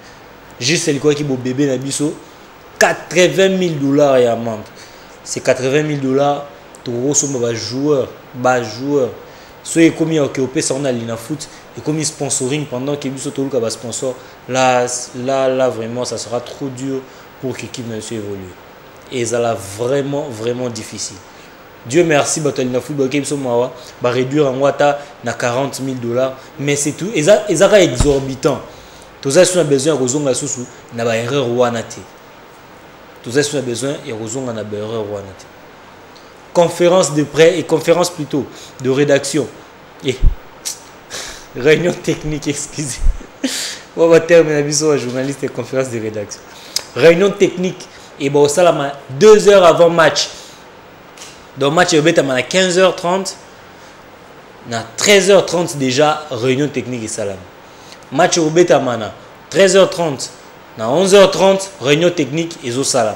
Juste c'est quoi qui beau bébé na biso $80 000 et amende. C'est $80 000 to somme ba joueur. Soit comme il y a occupé ça on a l'ina foot et comme il sponsoring pendant que biso to luka ba sponsor là vraiment ça sera trop dur pour que l'équipe ne se évolue. Et ça là vraiment difficile. Dieu merci batalina football game somawa ba réduire en wata na $40 000 mais c'est tout et ça exorbitant. Tout ça, si on a besoin de rozonga susu, na ba erreur wanate. Tout ça, si on a besoin de rozonga na ba erreur wanate. Conférence de prêt et conférence plutôt de rédaction. Et réunion technique, excusez. On va terminer la journaliste et conférence de rédaction. Réunion technique et bon ça là 2 heures avant match. Donc match est à 15h30. Na 13h30 déjà réunion technique et salam. Match au Betamana, 13h30, à 11h30, réunion technique et au salam.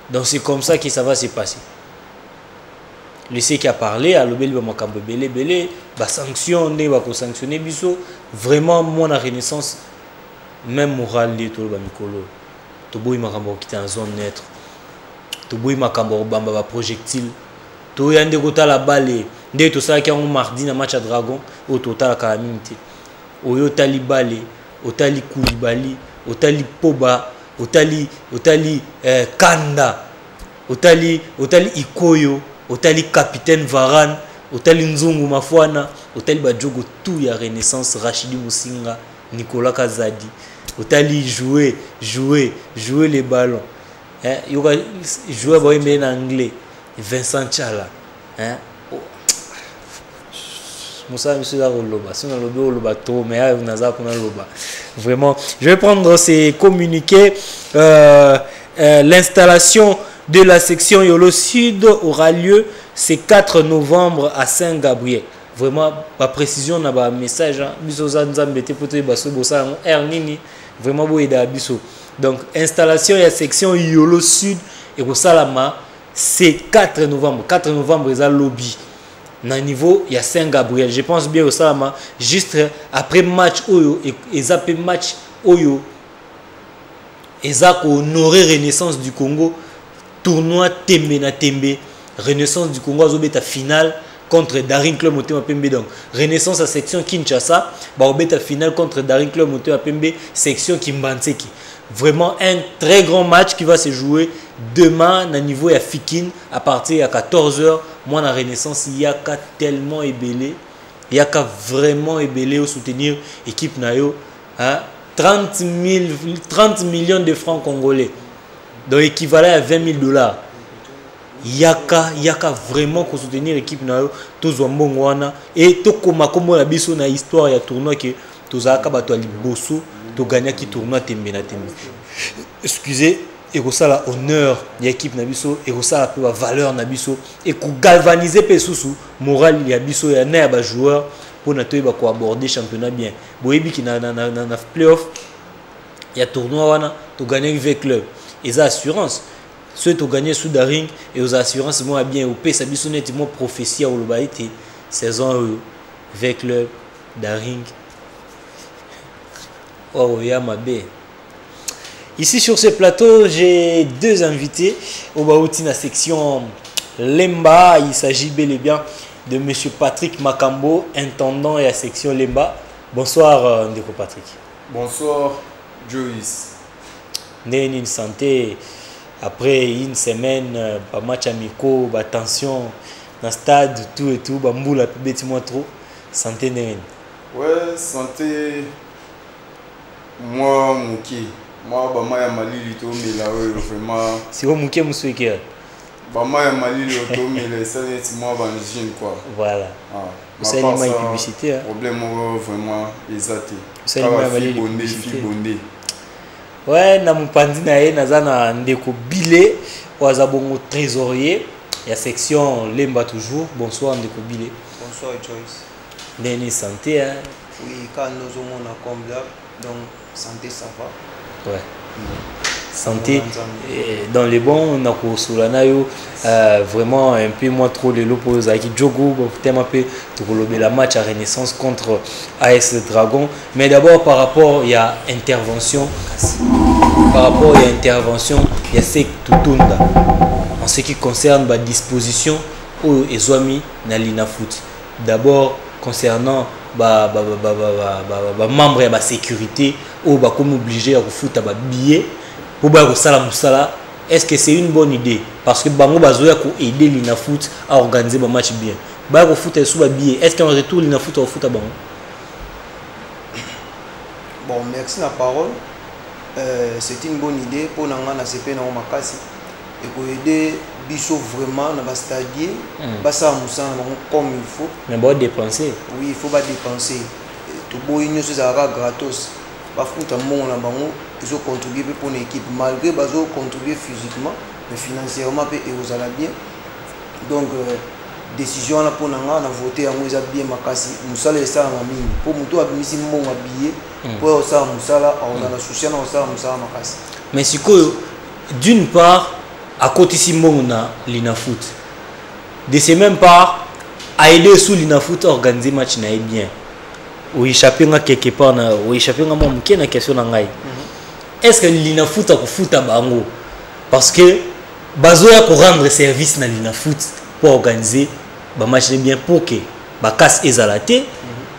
Donc c'est comme ça que ça va se passer. Le C qui a parlé, à l'obéli va m'acamber belé, va sanctionner, va sanctionner biso. Vraiment, moi la Renaissance, même moral de tout le bamikolo. Tobo il m'a quitté en zone neutre. Tobo il m'a bamba va projectile. Tobo il a ndekota la balle. Dès tout ça qui a un mardi dans match à Dragon, au total à calamité. Oyo tali Bale, otali Koulibaly, otali Poba, otali Kanda, otali Ikoyo, otali capitaine Varane, otali Nzungu Mafwana, otali Badjogo tout ya Renaissance, Rachidi Moussinga, Nicolas Kazadi, otali jouer les ballons. Jouer en anglais, Vincent Tchala. Vraiment, je vais prendre ces communiqués. L'installation de la section Yolo Sud aura lieu ce 4 novembre à Saint-Gabriel. Vraiment, pas précision dans le message. Vraiment, donc, installation de la section Yolo Sud et au Salama, c'est 4 novembre. 4 novembre, il y a lobby. Na niveau il y a Saint-Gabriel, je pense bien au Salama juste après match oyo et zappé match oyo et ça honorer Renaissance du Congo tournoi Tembe na Tembe Renaissance du Congo azobeta finale contre Daring Club Motema Pembe. Donc Renaissance à section Kinshasa ba obeta finale contre Daring Club Motema Pembe section Kimbanseki. Vraiment un très grand match qui va se jouer demain à niveau à Fikine à partir de 14h. Moi, dans la Renaissance, il y a qu'à tellement ébélé. Il y a qu'à vraiment ébélé au soutenir l'équipe Nayo. 30 millions de francs congolais. Donc équivalent à $20 000. yaka vraiment ko soutenir l'équipe na yo tozwa mbongo wana et tokoma kombo na biso na histoire ya tournoi que tozaka bato ali bosso to gagner ki tournoi tembe na tembe. Excusez, et ko sala honneur ya équipe na biso et ko sala pe ba valeur na biso et ko galvaniser pe susu moral ya biso ya na ba joueur pour na toyeba ko aborder championnat bien. Boyebi ki na playoff ya tournoi wana to gagner avec club. Et ça assurance ceux qui ont gagné sous Daring et aux assurances moi bien au P ça biso nettement prophétie au lobaïté saison avec le Daring oh ya mabe. Ici sur ce plateau j'ai deux invités au baouti na section Lemba. Il s'agit bel et bien de monsieur Patrick Makambo, intendant et à section Lemba. Bonsoir Ndeko Patrick. Bonsoir Joyce. Une santé après une semaine pas match amicaux, pas tension dans le stade tout et tout, bamboula bêtement trop santé n'est. Ouais, santé moi mouki. Moi bama ya malili to mela vraiment. Si vous mouki moussouki. Bama ya malili to mela ça net moi banjine quoi. Voilà. C'est une publicité hein. Problème vraiment exaté. C'est une publicité. Ouais, na mupandi na ye nazana ndeko Bilé waza bongo trésorier ya section Lemba toujours. Bonsoir ndeko Bilé. Bonsoir Joyce. Nene santé hein. Oui, quand nous sommes comme là, donc santé ça va. Ouais. Santé dans les bons on a kosolana yo vraiment un peu moins trop les lopos avec Djogo thème un peu de la match à Renaissance contre AS Dragon. Mais d'abord par rapport il y a intervention il y a ce Tutunda en ce qui concerne la disposition au Ezwami na Lina Foot. D'abord concernant membre de la sécurité ou comme obligé à foutre à billet pour musala. Est-ce que c'est une bonne idée parce que bango bazoya ko aider Lina Foot à organiser un match bien ba ko foot sous ba billet. Est-ce qu'en retour Lina Foot au foot à bango? Bon, merci la parole. C'est une bonne idée pour nanga na CP na makasi et pour aider biso vraiment na ba stadier ba sa musala comme il faut. Mais bon dépenser. Oui, il faut pas dépenser. Tout beau union ça sera gratos. Ba foot à mon na bango ils ont contribué pour l'équipe malgré qu'ils ont contribué physiquement mais financièrement et aux ala bien. Donc décision là pour nanga na voter en ils bien makasi musala ça na mini pour muto abimisi mbongo billet pour ça musala on a la souci na ça musala makasi. Mais c'est que d'une part à côté si mbongo na Lina Foot de ces mêmes part à aider sous Lina Foot à organiser match na bien ou échapper quelque part na ou échapper na mon qui na question na ngai. Est-ce que Lina Foot a foot à bango parce que bazoya pour rendre service na Lina Foot pour organiser ba match bien pour que ba casse ezalaté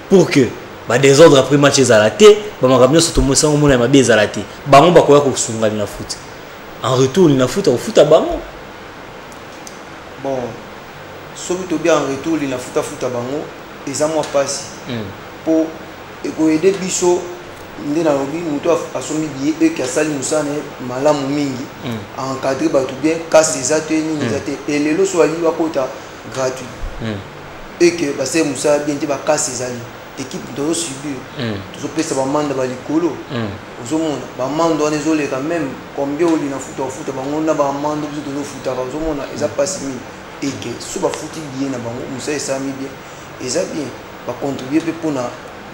pour que ba désordre après match ezalaté ba makamyo soto mosango mona mabe ezalaté bango ba koya ko sunga Lina Foot en retour Lina Foot a foot à bango. Bon sobi to bien en retour Lina Foot à bango eza moi passe pour aider biso ndena lobi muto asombi billet et que sali musane malamu mingi encadrer ba tout bien casse des ateliers ni des ateliers et lelo so ali bakota gratuit et que ba c'est musa bien te ba casse des ali équipe doit subir tout pesa ba manda ba likolo ozomona ba manda on ezole quand même combien oli na foot bango na ba manda biso do foot ba ozomona eza passe mi et que so ba foot bien na bango musa esa mi bien eza bien ba contribuer pour na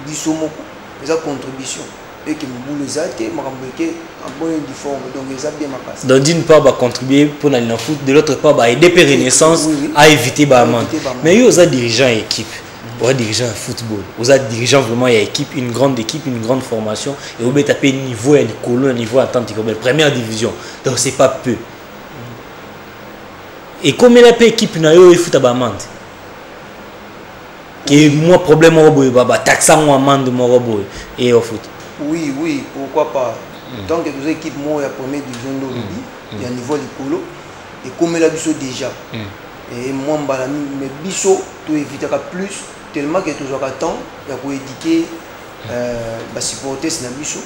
biso moko eza contribution et que nous les athées marambeke en bonne uniforme donc ils a bien ma place. Donc d'une part va contribuer pour la Lina Foot, de l'autre part va aider Renaissance à éviter ba amende. Mais ils ont dirigeant équipe, aux dirigeants football, aux dirigeants vraiment il y a équipe, une grande formation et au bet taper niveau et l'écolo niveau attente comme première division. Donc c'est pas peu. Et comme il a pas équipe na yo il foot ba amende. Que moi problème au boy baba taxa moi amende mon robot et au foot. Oui, pourquoi pas. Tant que vous équipes moi la première division de l'Obi, il y a un niveau d'écolo et comme la biso déjà. Et moi mais biso tu éviter plus tellement que tu auras temps pour éduquer bah supporter na biso.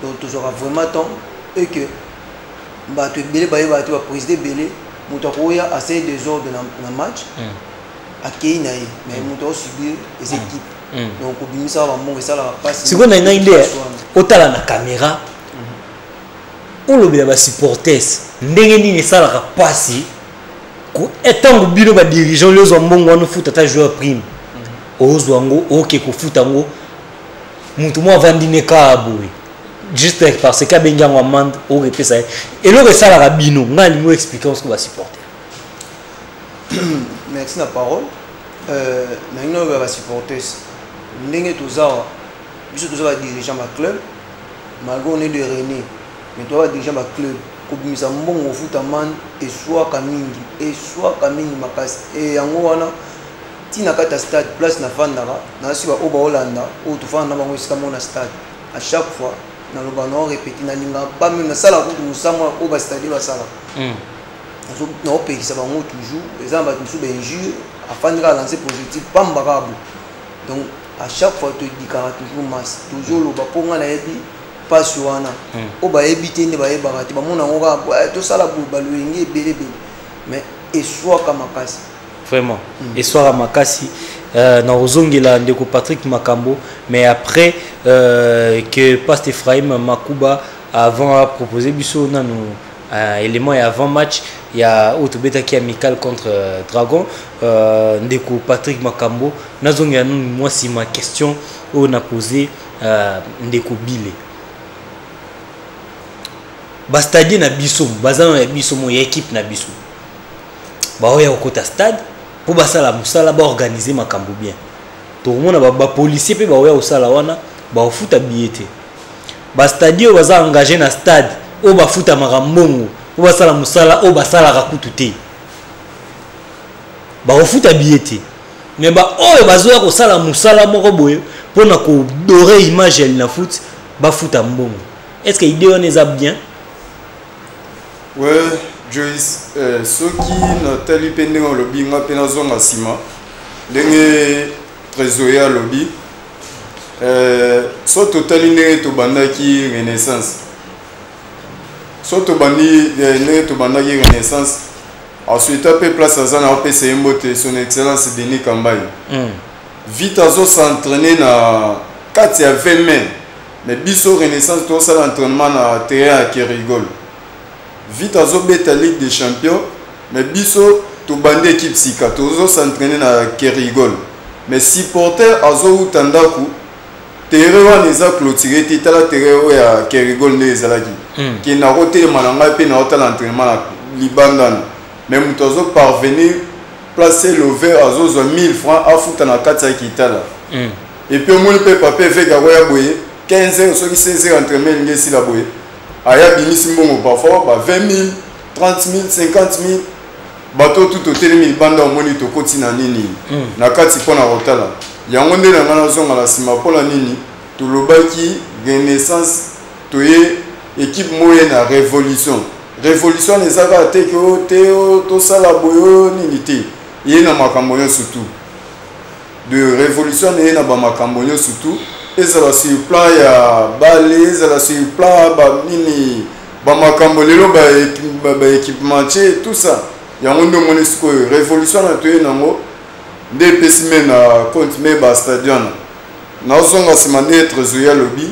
Donc tu auras vraiment temps et que bah tu belé bah tu vas présider belé moto akoya assez désordre na match akei na ye mais moto subir les équipes donc obimisa ba mbongo ça la passe siko na ngai nde otala na caméra olobela ba supporters ndenge nini esalaka pasi ko etango bino ba dirigeant lezo mbongo wana futa ta joueur prime ozwa ngo oke ko futa ngo muntu mo avandine ka aboui juste parce que benga ngo amande o repesa et le esalaka bino ngali mo expliquer ce que ba supporter merci la parole na ngino ba supporters ndenge tozawa biso tozawa dirigeant ba club malgré on est de René mais toi dirigeant ba club kobimisa mbongo futa man et soit kamingi makasi et yango wana tina kata stade place na fandara na siba oba Hollanda ou to fanda bango isika mona stade à chaque fois na loba no répéter na linga ba même na sala ko musama oba stade ba sala azo no pekisa bango toujours exemple tu be injure afandra lancer positif pambarable donc à chaque fois tu dikara toujours masse toujours loba ponga na yebi passe wana oba ebité ne ba yebara ti ba mona ngoka to sala bu baluenge belebe mais et soit kamakasi vraiment et soir à Makassi na ozongela ndeko Patrick Makambo mais après que Pasteur Ephraim Makuba avant a proposé biso nano élément et avant match il y a Otobeta qui amical contre Dragon ndeko Patrick Makambo nazongela moi si ma question on a posé ndeko Bile bastadi na biso bazana na biso mo équipe na biso ba oya okota stade pour basala musala ba organiser makambo bien to mona ba policier pe ba oya osala wana ba ofuta billet ba stade baza engagé na stade o ba futa makambongo o basala musala o basala rakutu te ba ofuta billet mais ba oyo bazoya ko sala musala moko boye pona ko dorer image na foot ba futa mbongo est-ce que idée on est bien? Ouais, Joyce, ceux qui n'ont pas lu pendant le lobby, n'ont pas besoin de ciment, les trésoriers à lobby, soit totalement tout banda qui renaissance, soit tout bandi tout banda qui renaissance, ensuite après place à Zana on peut essayer de son excellence Denis Kambaye. Vite à s'entraîner na 4 à 20 mai, mais biso renaissance tout ça l'entraînement na terrain qui rigole. Vite à la Ligue des Champions, mais biso to bande équipe sika to s'entraîner na Kerigol. Mais supporter azo tandaku terrain neza clôturer titala terrain ya Kerigol nezalaki. Qui na roté mananga pe na hôtel entraînement na Libandan. Mais mutozo parvenir placer le verre azo 1000 francs à foutre na kata kitala. Et puis mon pe papier fait garoya boye 15 heures ceux qui 16 heures entraînement ngesi la boye. Aya binisi mbongo parfois 20 000, 30 000, 50 000 bateau tout au télémi banda au moni to koti na nini na kati pona rotala yango nde na ngana zonga la sima pola nini to lobaki renaissance to ye équipe moyenne na révolution ezaka te ko to sala boyo nini te ye na makambo yo surtout de révolution ye na ba makambo yo surtout ezala sur plan ya bale ezala sur plan ba nini ba makambo lelo ba équipementier tout ça yango ndo monisco révolution na toye nango nde pesime na compte me ba stadion na zonga sima nde trésorier lobby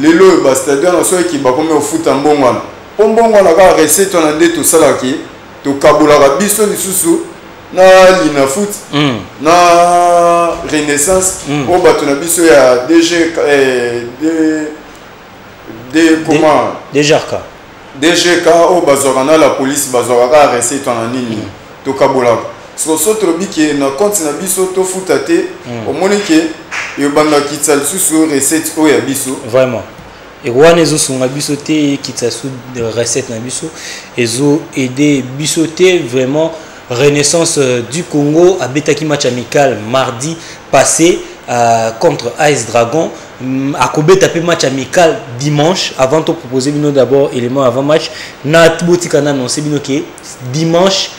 lelo ba stadion so ki ba comme au foot mbongo wana pombongo na ka recette na nde to salaki to kabula biso lisusu na lina foot na renaissance o bato na biso ya DG comment DGK o bazorana la police bazoraka recette na nini to kabola so trobi ki na compte na biso to futate o monike yo banda kitsa susu recette o ya biso vraiment et wana ezo sunga biso te kitsa su recette na biso ezo aider biso te vraiment. Renaissance du Congo a betaki match amical mardi passé contre AS Dragon. A Kobe tapé match amical dimanche. Avant de proposer bino d'abord élément avant match. Natboti kana annoncé bino que dimanche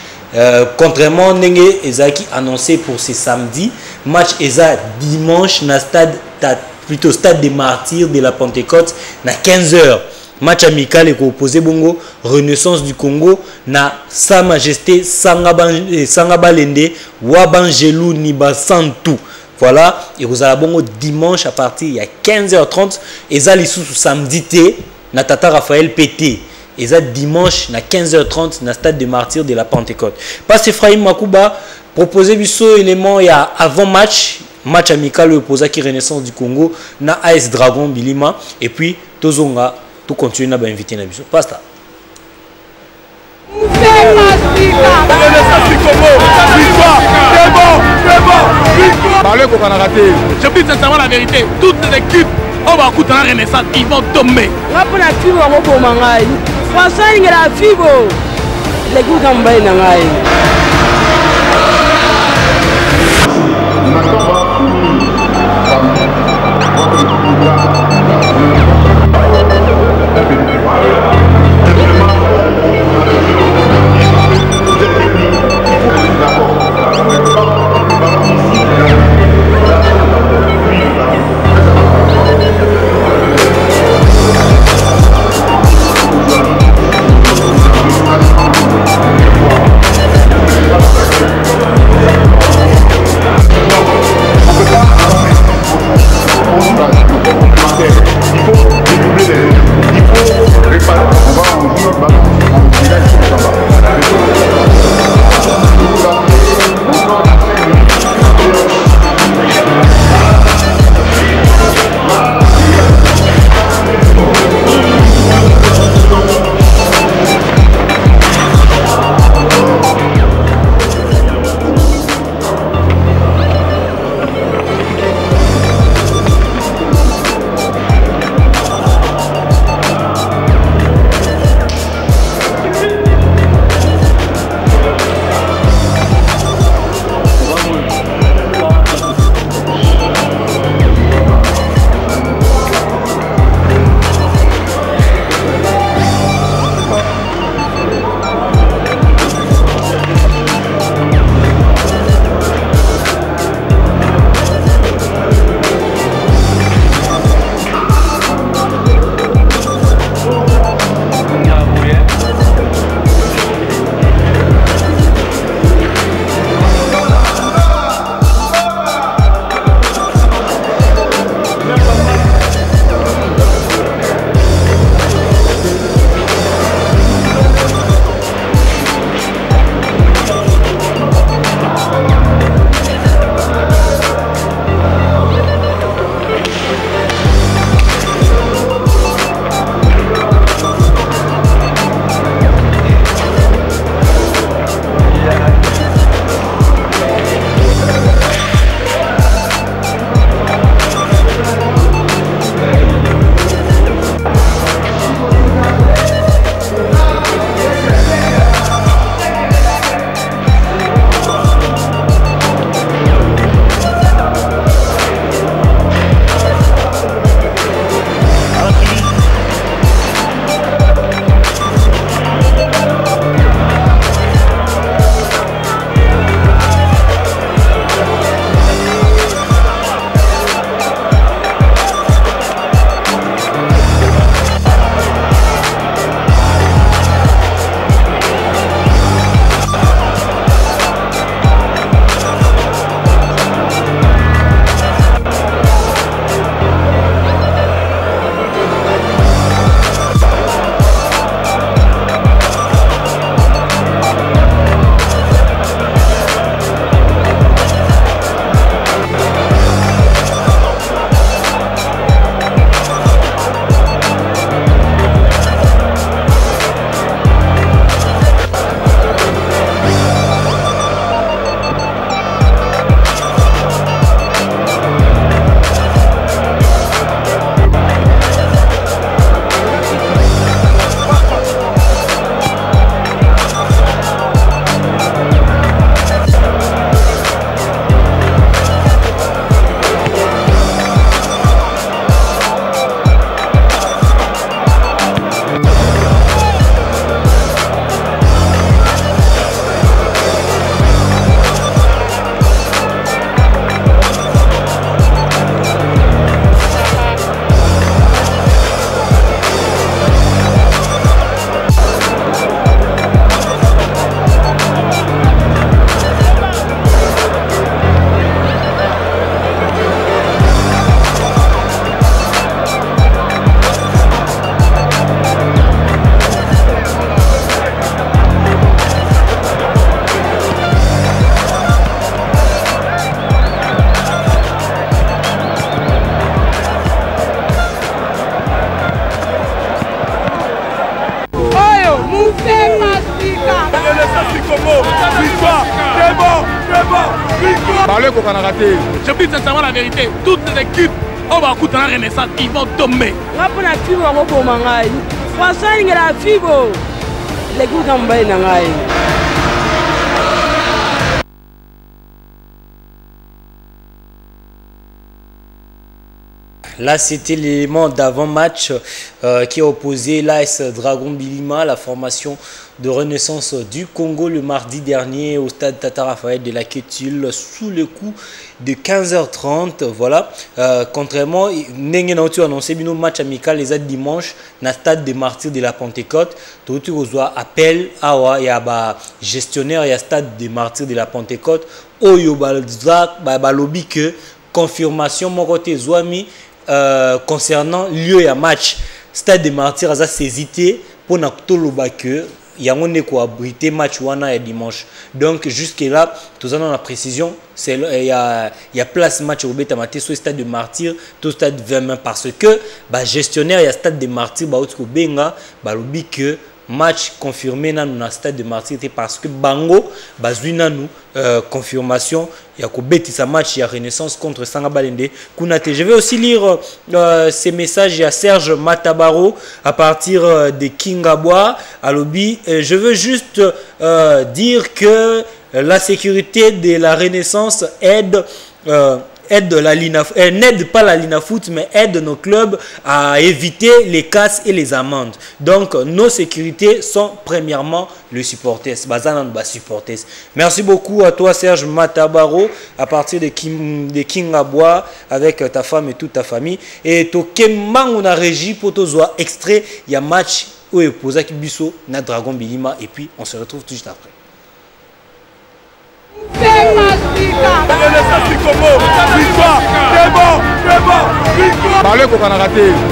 contrairement Nenge Ezaki annoncé pour ce samedi match Eza dimanche na stade plutôt stade des martyrs de la Pentecôte na 15h. match amical et opposé bongo Renaissance du Congo na Sa Majesté Sangabalende Wabangelou Nibasantu. Voilà, et vous allez bongo dimanche à partir il y a 15h30 et ça les sous samedi té na Tata Raphaël PT. Et ça dimanche na 15h30 na stade de Martyrs de la Pentecôte. Parce Ephraim Makuba proposé biso élément il y a avant match amical opposé qui Renaissance du Congo na AS Dragon Bilima et puis tozonga tout continue na ba invité na biso. Pasta. Je dis sincèrement la vérité, toutes les équipes on va écouter la Renaissance, ils vont tomber. Je dis sincèrement la vérité. Toutes les équipes, on va écouter la Renaissance, ils vont tomber. Là, c'était l'élément d'avant-match qui a opposé l'AS Dragon Bilima, la formation de Renaissance du Congo, le mardi dernier au stade Tata Raphaël de la Quétule, sous le coup de 15h30. Voilà. Contrairement, nous annoncé un match amical les autres dimanche dans le stade des Martyrs de la Pentecôte. Tout le monde appel à la gestionnaire et à stade des Martyrs de la Pentecôte. Oyo balobi que confirmation mon côté Zouami. Concernant lieu et match stade des Martyrs a saisité pour n'aktoloba que il y a un écho abrité match wana et dimanche. Donc jusque là tout ça dans la précision c'est il y a place match au Betamate sur stade des Martyrs tout stade 20 parce que gestionnaire il y a stade des Martyrs au benga balobi que match confirmé dans le stade de Martyrs parce que Bango bazwina nous confirmation il y a ce match il y a Renaissance contre Sanga Balende Kounate. Je vais aussi lire ces messages. Il y a Serge Matabaro à partir de Kingabwa à Lobby. Je veux juste dire que la sécurité de la Renaissance aide n'aide pas la Linafoot, mais aide nos clubs à éviter les casses et les amendes. Donc, nos sécurités sont premièrement les supporters. Supporters. Merci beaucoup à toi, Serge Matabaro, à partir de Kingabwa, avec ta femme et toute ta famille. Et Tokemang, on a régi pour te voir extrait. Il y a match où il pose Kibiso, na Dragon Bilima, et puis on se retrouve tout juste après.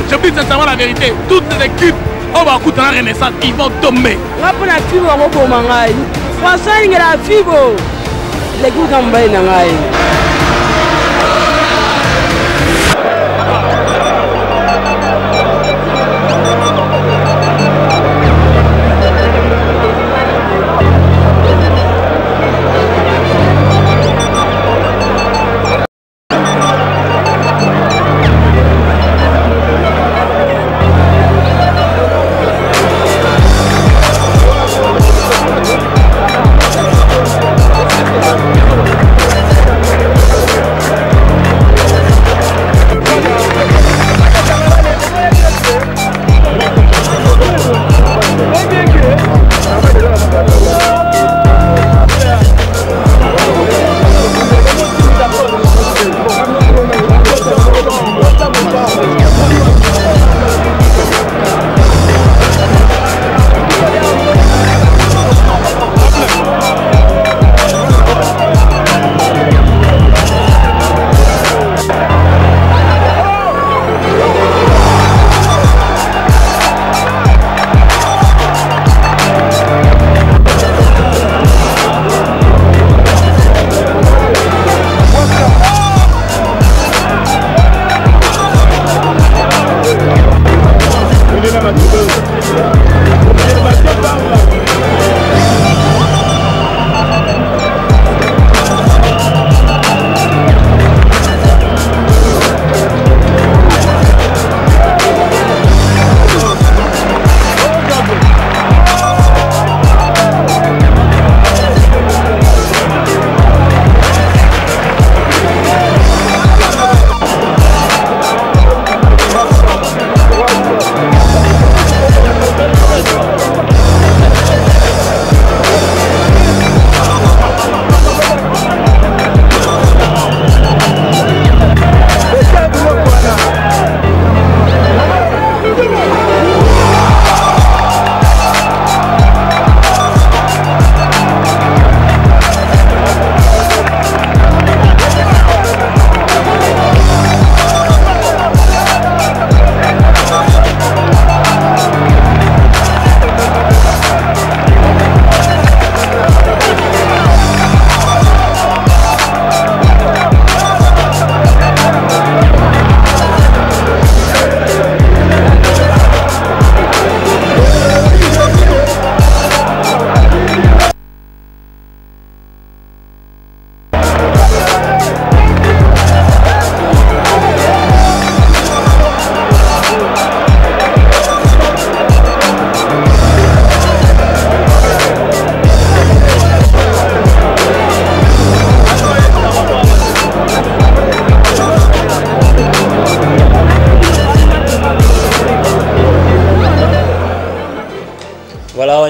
Je dis sincèrement la vérité. Toutes les équipes, on va écouter la Renaissance, ils vont tomber.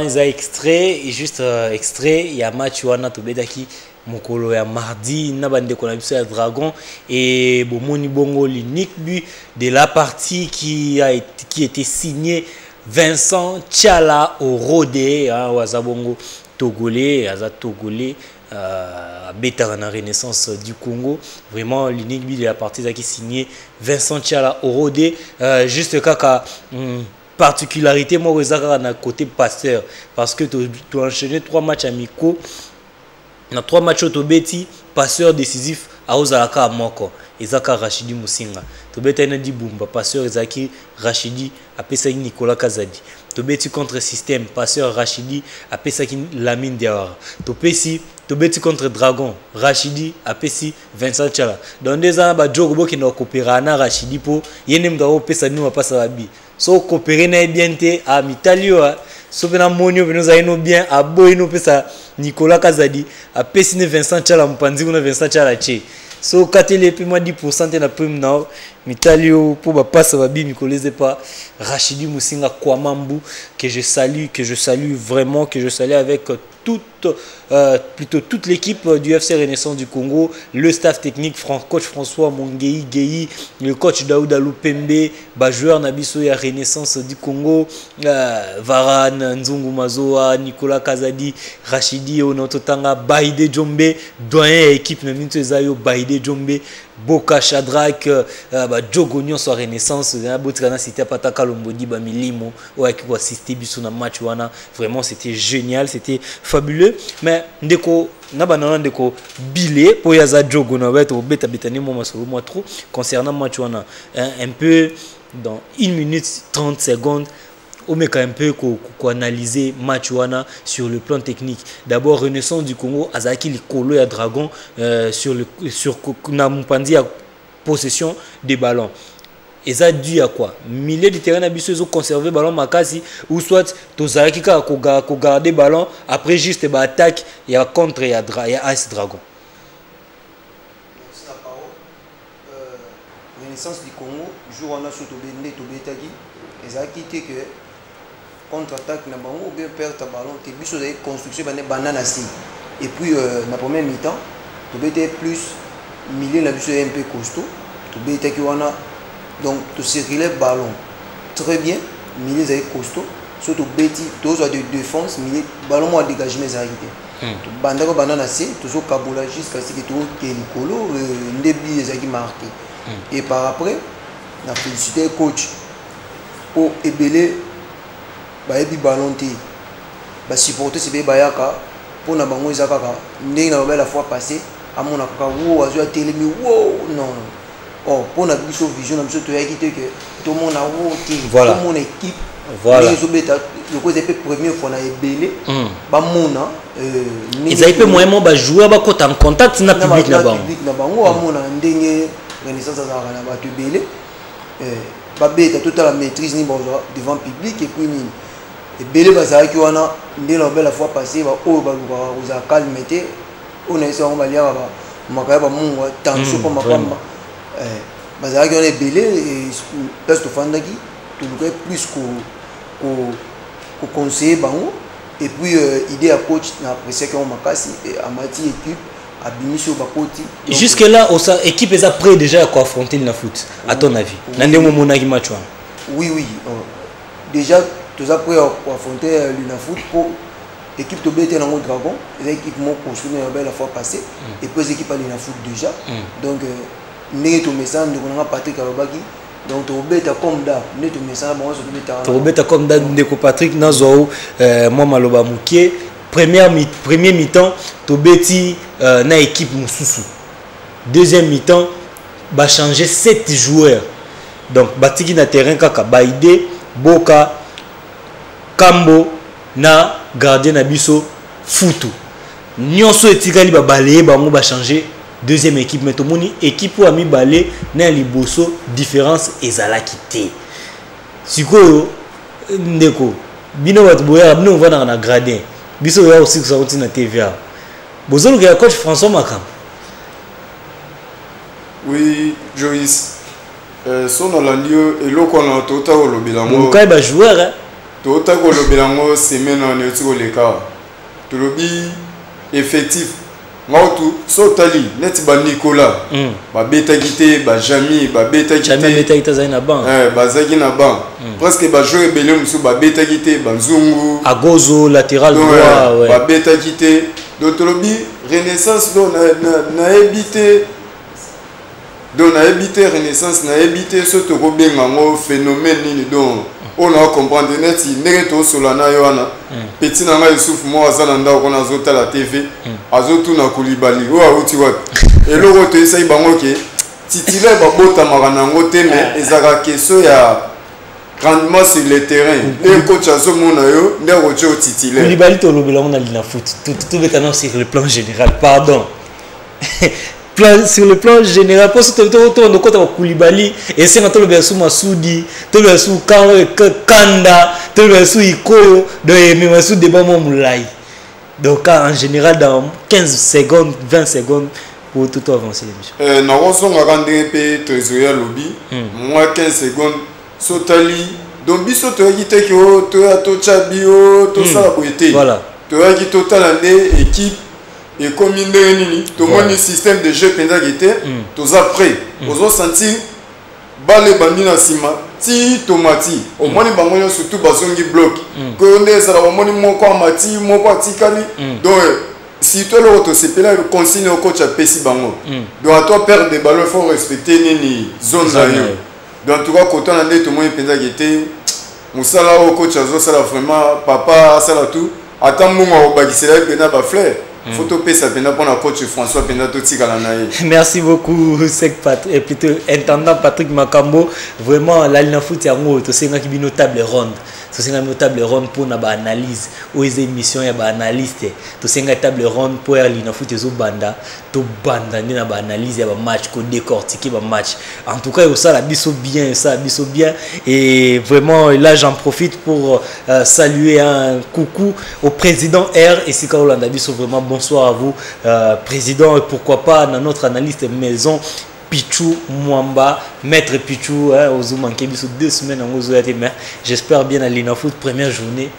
wana extrait et juste extrait il y a match wana tobetaki mokolo ya mardi na bandeko na biso ya Dragon et bomoni bongo l'unique but de la partie qui était signé Vincent Tchala au Rodé wazabongo togolais bêta na Renaissance du Congo. Vraiment l'unique but de la partie qui signé Vincent Tchala au Rodé. Juste kaka particularité moi na côté Pasteur parce que tu as enchaîné 3 matchs amicaux. Dans 3 matchs autobeti Pasteur décisif à Ozalaka moko. Ezaka Rachidi Musinga. Tobeta ina di Bumba Pasteur Ezaki Rachidi apesa Nicolas Kazadi. Tobeti contre système Pasteur Rachidi apesa Lamine Diawara. Tobeti contre Dragon Rachidi apesi Vincent Tchala. Dans des ans ba jogo qui na coopérer na Rachidi po yene mdawo pesa ni mapasa babi. So coopérer na bien te a mitalio so pena monio beno za ino bien a boino pesa Nicolas Kazadi apesi ne Vincent Tchala mpanzi kuna Vincent Tchala che. So katele pe moi 10% na prime na mitalio pour ba passe babi mikoleze pas Rachidi Musinga Kwamambu que je salue vraiment, que je salue avec toute l'équipe du FC Renaissance du Congo, le staff technique, coach François Mongei Gueyi, le coach Daouda Lupembe, joueur Nabiso ya Renaissance du Congo, Varane, Nzungu Mazoa, Nicolas Kazadi, Rachidi Onototanga, Baïde Djombe, doyen équipe Naminto Ezayo, Baïde Djombe, Boka Shadrach, Djogonion sur Renaissance, Botkana Cité Pataka Lombodi, Bamilimo, qui va assister biso na match wana. Vraiment c'était génial, c'était fabuleux. Mais ndeko nabanana ndeko bilé pour yaza Djogo na beta beta betani moi solo moi trop concernant match wana un peu dans 1 minute 30 secondes. On met un peu analyser match wana sur le plan technique. D'abord Renaissance du Congo azaki likolo ya Dragon sur na Mupanzi à possession des ballons. Et ça dû à quoi? Milieu du terrain d'abus ils ont conservé ballon makasi ou soit tozaki ka garder ballon après juste attaque et contre et AS Dragon. C'est la parole. Renaissance du Congo jour on a surtout tobetaki ezaki te que contre-attaque na bango ou bien perdre ballon te biso de construction banana si et puis na première mi-temps tobete plus milieu na biso un peu costaud tobetaki wana. Donc, tu circules le ballon très bien, milieu est costaud, surtout bêtis, tous de défense, milieu ballon moi dégagé mes arrêtés. Tu bandako banana c'est toujours kaboula jusqu'à ce que tu aies le colo, le débit est marqué. Et par après, on a félicité le coach pour ébeler le ballon te supporter ce bayaka pour na bango ezakaka ndenge na la fois passée à mon akaka wo azu télé wo non. Oh, pour la vision, nous sommes que tout le monde a voté, voilà. Tout mon équipe, voilà. Le cause est première fois on a ébélé, ils avaient peu moyen de jouer en contact avec le public là-bas. Renaissance a ébélé, babé toute la maîtrise devant le public et puis ébélé ça qui on a la fois passée, on a calmé, on a essayé de dire tension pour ma femme. Bazaki on est belé et place de Fandaki tu le plus qu'au conseiller bango et puis idée à coach na apprécié qu'on makasi et à mati équipe à Bimisho Bakoti. Jusque là équipe est prêt déjà à affronter le foot à ton avis. Nande momona ki match. Oui déjà tu as prêt à affronter le foot pour équipe de BT dans Dragon, l'équipe mon construit la fois passée et puis l'équipe à le foot déjà. Donc n'est au message de Patrick Alobaki donc tu bêta comme da n'est au message bon sur bêta tu bêta comme da de Patrick Nazo moi Maloba Mukie premier mi-temps tu bêti na équipe Mususu deuxième mi-temps va changer 7 joueurs donc batiki na terrain kaka Baïde Boka Kambo na gardien na biso Futu nyonso etikali ba balayer bango ba changer deuxième équipe mais tout moni équipe ou ami balé na liboso différence ezalaki te sikoyo ndeko bino wat boya bino vana na gradin biso ya aussi ça continue na TVA bozolo que coach François Makam. Oui Joyce son la lieu et loko na tota o lobela mo ka ba joueur tota kolobelango semaine on est sur le cas tolobi effectif ngautu sotali net ba Nicolas ba beta quitté ba Jami ba beta quitté Jami beta quitté za na ban ba zaki na ban presque ba jouer belé musu ba beta quitté ba Nzungu Agozo latéral droit ouais ba beta quitté donc tolobi Renaissance do na habité donc na habité Renaissance na habité soto ko benga ngo phénomène ni donc on a compris net ndenge to solana yoana petit na nga Youssouf mo azana ndako kona zota la TV azotuna Koulibaly o auti wapi eloko to essaye bango ke titulaire ba bota maranango te mais ezaka question ya rendement sur le terrain et coach azomona yo ndeko cho titulaire Koulibaly to lobela on a lina foot tout maintenant sur le plan général pardon sur le plan général parce que tu on côté Koulibaly et c'est notre le sous Massoudi to le sous Kanda to le sous Ikoyo de même sous débat Moulay donc en général dans 15 secondes 20 secondes pour tout avancer l'émission na osonga kande pe trésorier lobby moins 15 secondes sotali donc biso to yite ko to ya to chabio to sala boité voilà to ya ki total andé équipe et comme il nini tout le système de jeu pendant qui était tous après aux sentir balle bandina sima ti tomati au moins les bangoyo surtout bazongi bloc que on est ça au moins moko mati moko tikali donc si toi l'autre c'est là le consigne au coach à Pessi bango donc à toi perdre des ballons faut respecter nini zone là donc en tout cas quand on a tout le monde pendant qui était musala au coach azo ça vraiment papa ça là tout attends moi au bakisela pendant ba fleur. Photo pesa pena pour la coach François pena totika la naïe. Merci beaucoup Sec Patrick et plutôt intendant Patrick Makambo vraiment la ligne foot ya ngo to senga ki bino table ronde. To senga bino table ronde pour na ba analyse ou les émissions ya ba analyste. To senga table ronde pour la ligne foot zo banda to banda ni na ba analyse ya ba match ko décortiquer ba match. En tout cas ça la biso bien ça biso bien et vraiment là j'en profite pour saluer un coucou au président R et Sika Olanda biso vraiment bonsoir à vous, président, et pourquoi pas dans notre analyste maison, Pichou Mwamba, maître Pichou, aux manqué 2 semaines en mais j'espère bien à l'Inafoot, première journée,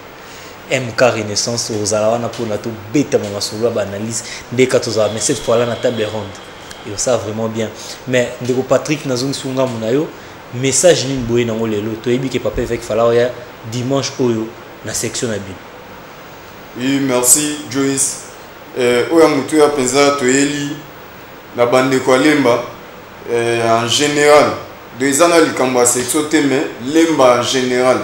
MK Renaissance, aux Alawana pour notre bêta maman solo, analyse des 14 mais cette fois là, la table est ronde, et ça vraiment bien. Mais, de Patrick, dans une sunga munayo, message ni boye dans le lot, tu es que papa avec Falaoya, dimanche, oyo, na section à but. Oui, merci, Joyce. Oya mutu ya penza toyeli na bande kwa lemba en général deux ans likamba section teme lemba en général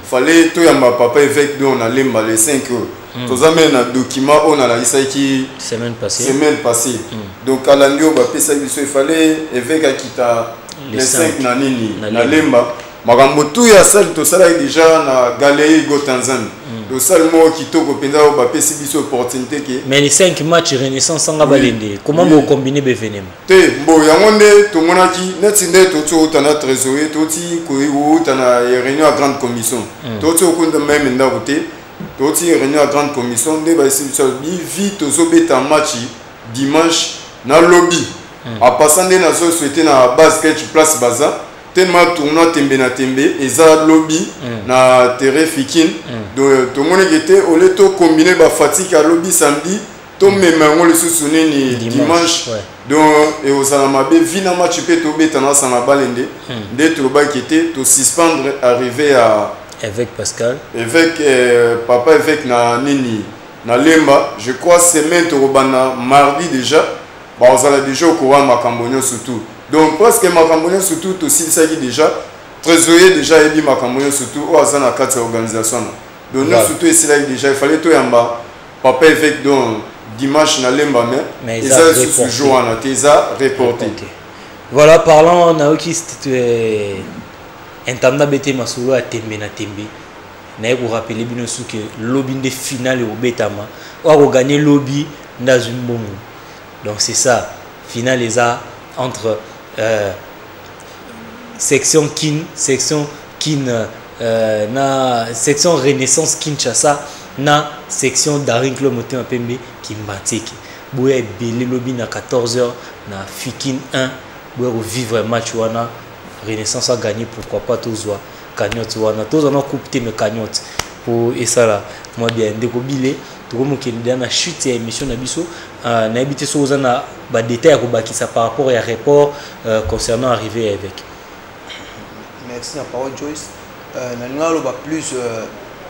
fallait to yamba papa avec do na lemba les 5 tozame na document on a la isaki semaine passée donc alandio ba pesa biso il fallait avec akita les 5 na nini na lemba makambo tu ya salle to sala déjà na galerie go Tanzanie le seul mot qui toko penza au bapé c'est biso opportunité qui mais les 5 matchs Renaissance sanga balende comment vous combiner bevenem te bo yangonde to monaki netinde to to tana trésorier to ti ko wu tana réunion à grande commission to to ko même ndaouté to ti réunion à grande commission de ba bi vite to zobeta match dimanche na lobby a passande na so souhaiter na basket place baza tellement tournoi tembe na tembe eza lobby na terrain Fikine donc tout le monde était au lieu de combiner ba fatigue à lobby samedi to même on le soussouni ni dimanche donc et au salamabe vina match pe to betana sana balende de to ba qui était to suspendre arriver à avec Pascal avec papa avec na nini na lemba je crois semaine to bana mardi déjà ba on a déjà au courant makambonyo surtout. Donc presque Makambonia surtout aussi ça qui déjà trésorier déjà et dit Makambonia surtout au Azana 4 organisation. Donc nous surtout ici là déjà il fallait tout yamba papa avec donc dimanche na lemba mais ils ont ce jour en ateza reporté. Voilà parlant Naoki c'était intendant bete masolo à tembe na tembe. Na vous rappeler bien sûr que lobby de finale au Betama ou gagner lobby dans une bombe. Donc c'est ça finale les a entre section na section Renaissance Kinshasa na section Daring Club Motema Pembe qui matiki boye belé lobby na 14h na Fikine 1 boye vivre match wana Renaissance a gagné pourquoi pas tozwa cagnotte wana tozana coupe te me cagnotte pour et ça là moi bien décobile tout comme qui dans la chute et émission nabiso na habité so na ba détail ko ba qui ça par rapport à report concernant arriver avec. Merci la parole Joyce. Na ngalo ba plus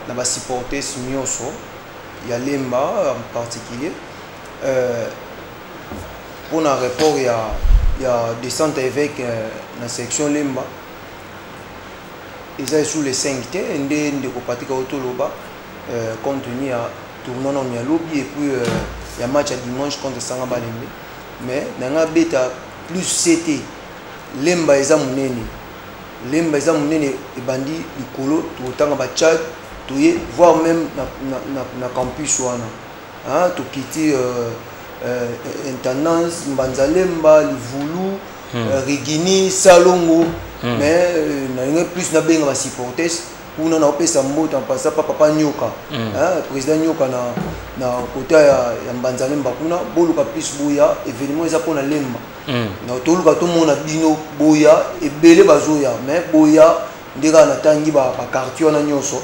na ba supporter Nyonso il y a Lemba en particulier pour un report il y a descente avec la section Lemba ils sont sous les 5 t ndé ko patika autoloba contenu à tournant en lobby et puis il y a match à dimanche contre Sanga Balembe mais nanga beta plus CT Lemba eza munene Lemba eza munene e bandi likolo to tanga ba Tchad to voire même na campus wana hein to quitter intendance Mbanza Lemba Livulu Rigini Salongo mais na plus na benga ba supporters kuna na opesa mbote en passant papa Nyoka hein président Nyoka na côté ya Mbanza Lemba kuna boluka plus boya événement eza pona Lemba na toluka to mona bino boya ebele bazoya mais boya ndeka na tangi ba quartier na nyonso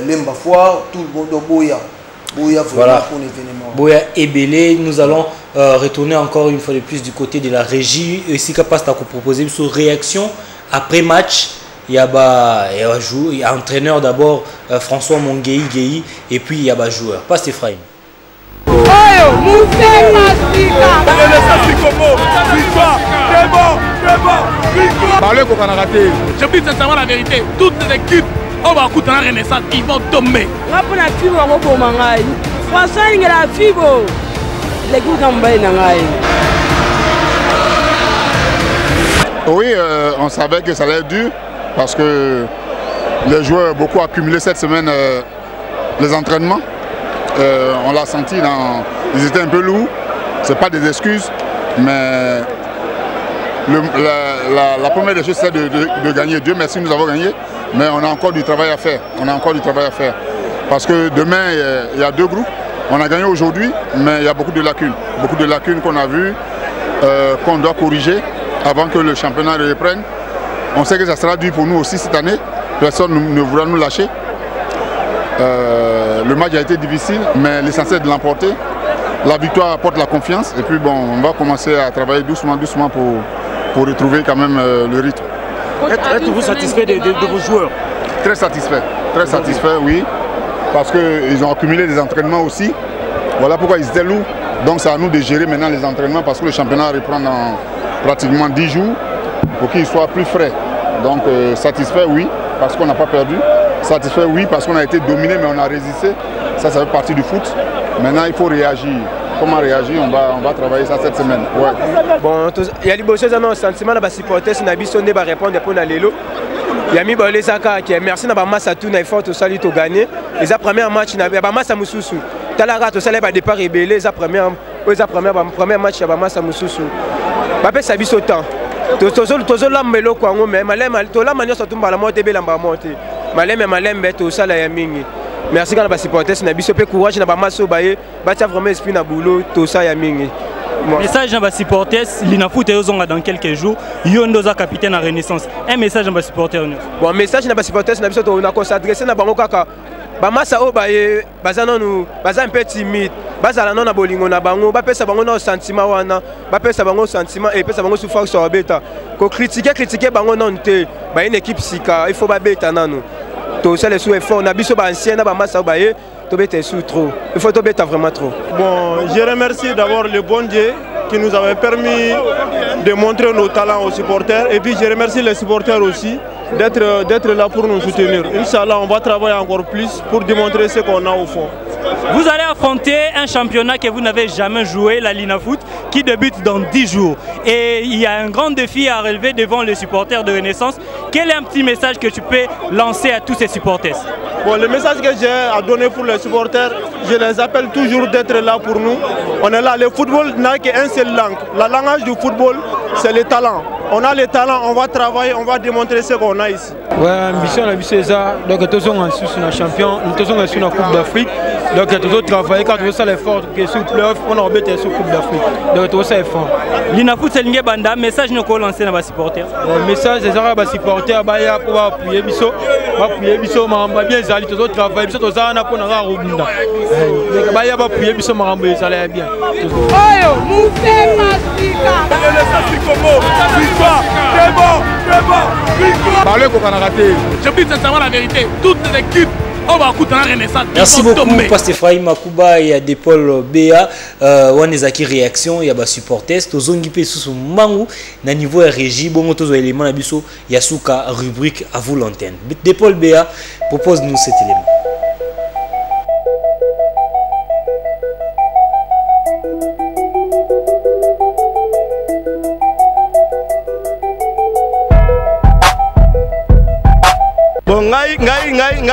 Lemba foire tout le monde boya voilà pour l'événement boya ebele nous allons retourner encore une fois de plus du côté de la régie ici capable de proposer une réaction après match. Il y a entraîneur d'abord François Monguei et puis il y a joueur. Passe Ephraim. Je dis sincèrement la vérité, toutes les équipes on va écouter la Renaissance, ils vont tomber. François il a fibo. Les goûts oui, on savait que ça allait être dur. Parce que les joueurs ont beaucoup accumulé cette semaine les entraînements. On l'a senti, ils étaient un peu lourds. Ce n'est pas des excuses, mais la première des choses c'est de gagner. Dieu merci, nous avons gagné, mais on a encore du travail à faire. Parce que demain, il y a deux groupes. On a gagné aujourd'hui, mais il y a beaucoup de lacunes. Beaucoup de lacunes qu'on a vues, qu'on doit corriger avant que le championnat reprenne. On sait que ça sera dur pour nous aussi cette année. Personne ne voudra nous lâcher. Le match a été difficile, mais l'essentiel est de l'emporter. La victoire apporte la confiance. Et puis bon, on va commencer à travailler doucement pour retrouver quand même le rythme. Êtes-vous satisfait de vos joueurs? Très satisfait, oui. Parce qu'ils ont accumulé des entraînements aussi. Voilà pourquoi ils étaient lourds. Donc c'est à nous de gérer maintenant les entraînements parce que le championnat reprend dans pratiquement 10 jours. Pour qu'ils soient plus frais. Donc satisfait oui, parce qu'on n'a pas perdu. Satisfait oui, parce qu'on a été dominé, mais on a résisté. Ça fait partie du foot. Maintenant, il faut réagir. Comment réagir? On va travailler ça cette semaine. Ouais. Bon, il y a des choses, un sentiment de supporter, si on va répondre pour l'élo. Il y a mis les Zaka qui est merci na massa tout na effort tout ça lui to gagner. Les premier match na ba massa mususu. Talara to ça les ba départ rebelle, les premier match ba massa mususu. Ba pe sabi so temps. Tozo la melo kwa ngome malem to la manyo sotu mbala mote be lamba mote malem be to sala ya mingi merci kana ba supporters na biso pe courage na ba maso baye ba tia vraiment esprit na boulot to sa ya mingi message na ba supporters l'inafoot ezonga dans quelques jours yondo za capitaine à Renaissance un message na ba supporters bon message na ba supporters na biso to na s'adresser na bango kaka ba masa o baye bazana nous baza un peu timide bazala non na bolingo na bango ba pesa bango na sentiment wana ba pesa bango sentiment et pesa bango souffrance sur beta ko critiquer bango non te ba une équipe sika il faut ba beta nanu to ça les sous effort na biso ba ancien na ba masa baye to beta sous trop il faut to beta vraiment trop. Bon, je remercie d'abord le bon Dieu qui nous avait permis de montrer nos talents aux supporters et puis je remercie les supporters aussi d'être là pour nous soutenir. Inch'Allah, on va travailler encore plus pour démontrer ce qu'on a au fond. Vous allez affronter un championnat que vous n'avez jamais joué, la Linafoot, qui débute dans 10 jours. Et il y a un grand défi à relever devant les supporters de Renaissance. Quel est un petit message que tu peux lancer à tous ces supporters? Bon, le message que j'ai à donner pour les supporters, je les appelle toujours d'être là pour nous. On est là, le football n'a qu'un seul langue. La langage du football, c'est le talent. On a les talents, on va travailler, on va démontrer ce qu'on a ici. Ouais, ambition la c'est ça. Donc tous on est champion, nous tous on est sur la Coupe d'Afrique. Donc tous travailler quand on fait l'effort que sur playoff, on a embêté sur Coupe d'Afrique. Donc tout ça est fort. Linafoot c'est l'ingé banda, message nous lancer dans les supporters. Le message c'est ça les supporters pour appuyer biso. bappuyer biso makambo bien ezali tozo travailler biso toza na pona ka robunda mais ba ya bappuyer biso makambo ezali ya bien oyo mufe masika parler qu'on a raté. Je dis sincèrement la vérité, toutes les équipes. Merci beaucoup, Pasteur Ephraim Makuba et à Depol Béa. On est qui réaction, il y a des supporters. Tozongi pe sous mangu na niveau régie. Bon, tous les éléments nabiso Yasuka rubrique à vous l'antenne. Depol Béa propose nous cet élément. Bon, ngai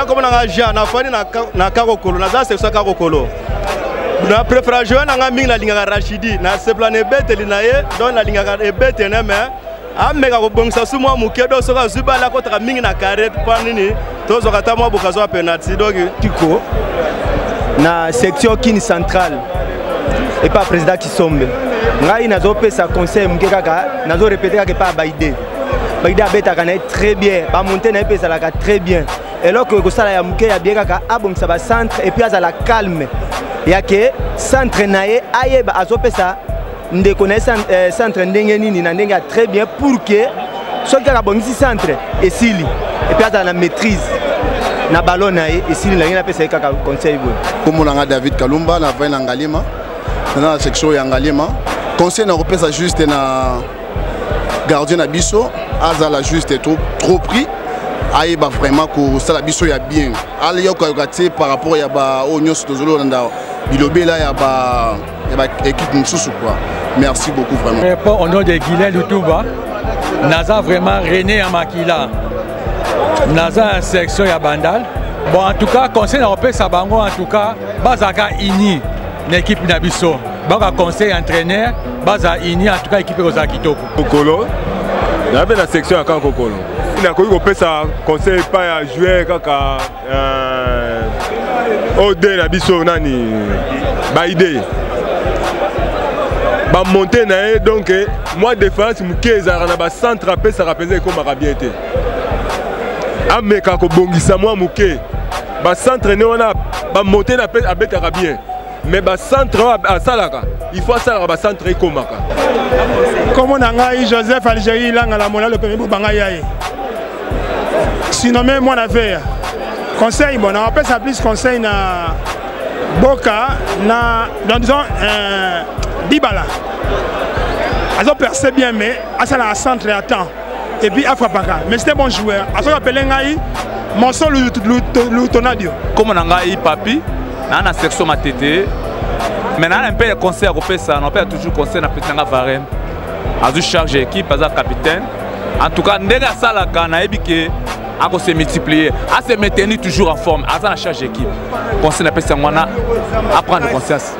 comme na ja na fani na kakokolo na za section kakokolo. Na préféré jouer na mingi na linga Rachidi na se plané beteli na ye donc na linga ebete na mais ameka ko bongisa sumo mukedo soka zuba la kota mingi na carré pa nini tozo kata mo bokazo penalty donc Tiko na section kini centrale et pas président qui sombe. Ngai na zo pesa conseil mukeka na zo répéter ka pas baide. Baïda Betaka très bien, ba monter na pesa la très bien. Et là que ça ya muke ya bien kaka abom ça ba centre et puis à la calme. Ya que centre nae ayeba azopesa ndeko na centre ndenge nini na ndenge très bien pour que ce qui a bon ici centre et sili et puis à la maîtrise na ballon nae et sili na pesa kaka conseil bon. Comme on a David Kalumba na va na Ngalima dans la section ya Ngalima conseil na repesa juste na gardien na biso azala juste trop pris aïba vraiment que ça la biso ya bien ali yo ka par rapport ya ba onyo sotozolo nda bilobe là ya ba équipe mususu quoi. Merci beaucoup vraiment. Répond au nom de Guilain Lutuba naza vraiment René Amakila naza section ya Bandal. Bon en tout cas conseil na repesa bango en tout cas bazaka ini l'équipe na biso baka conseil entraîneur baza ini en tout cas équipe aux Kitoko Kokolo na la section à Kokolo il a connu qu'on peut ça conseil pas à jouer kaka OD na biso nani ba idée ba monter na donc moi défense mukeza na ba centre après ça rappeler comme arabiété ameka ko bongisa moi muke ba centre ne on a ba monter na peut abetaka bien mais ba centre à salaka il faut ça ba centre ekomaka comme on a Joseph Algérie langa la mola le premier banga yaé sinon même moi na faire conseil bon on appelle ça plus conseil na Boka na dans disons Dibala azo percé bien mais à ça la centre à temps et puis Afrapaka mais c'était bon joueur azo appelé ngai Monson Lutonadio comme on a papi dans la section matete maintenant un peu de conseil à faire ça on peut toujours conseil na petanga Varenne a dû charger équipe as capitaine en tout cas ndega sala kana ebike a se multiplier à se maintenir toujours en forme à la charge équipe conseil na pesa ngwana à prendre conscience.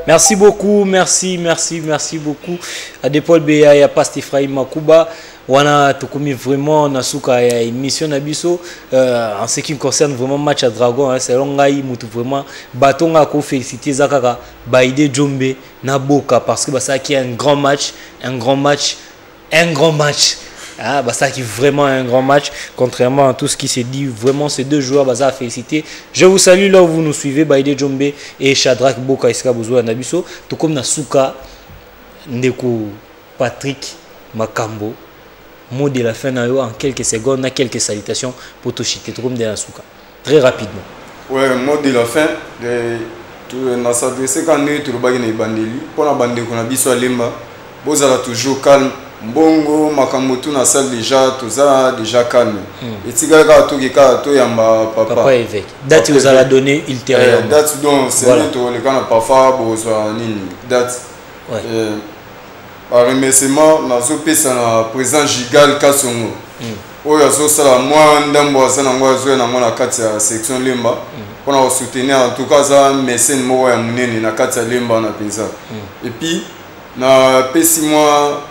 Merci beaucoup, merci beaucoup à Depol Béa et à Pasteur Ephraim Makuba. On a tout comme vraiment nasuka ya émission nabiso en ce qui me concerne vraiment match à Dragon hein, c'est longai mutu vraiment batonga ko féliciter zakaka Baïdé Djombe na Boka parce que bah ça qui est un grand match ah, bah ça qui est vraiment un grand match contrairement à tout ce qui s'est dit vraiment ces deux joueurs bah ça à féliciter. Je vous salue là où vous nous suivez Baïdé Djombe et Shadrach Boka iska bozo nabiso tout comme nasuka ndeko Patrick Makambo. Mot de la fin en quelques secondes, on a quelques salutations pour Toshite, comme de la souka. Très rapidement. Ouais, mot de la fin, on s'adresse quand nous sommes dans les bandeli. Pour la bande qu'on a biso lemba, vous allez toujours calme. Bongo, makamotu na salle déjà, tout ça déjà calme. Et si quelqu'un a tout qui a tout yamba papa. Évêque. Date vous allez donner ultérieurement. Date donc c'est tout le cas pas fort besoin nini. Date. Ouais. Par remerciement, nous avons le président Gigal Kassongo. Nous avons moi ndambo asana ngwa zoe na mona kati ya section lemba. Pour soutenir en tout cas ça mécène mo ya munene na kati ya lemba na penza. Et puis na pesi moi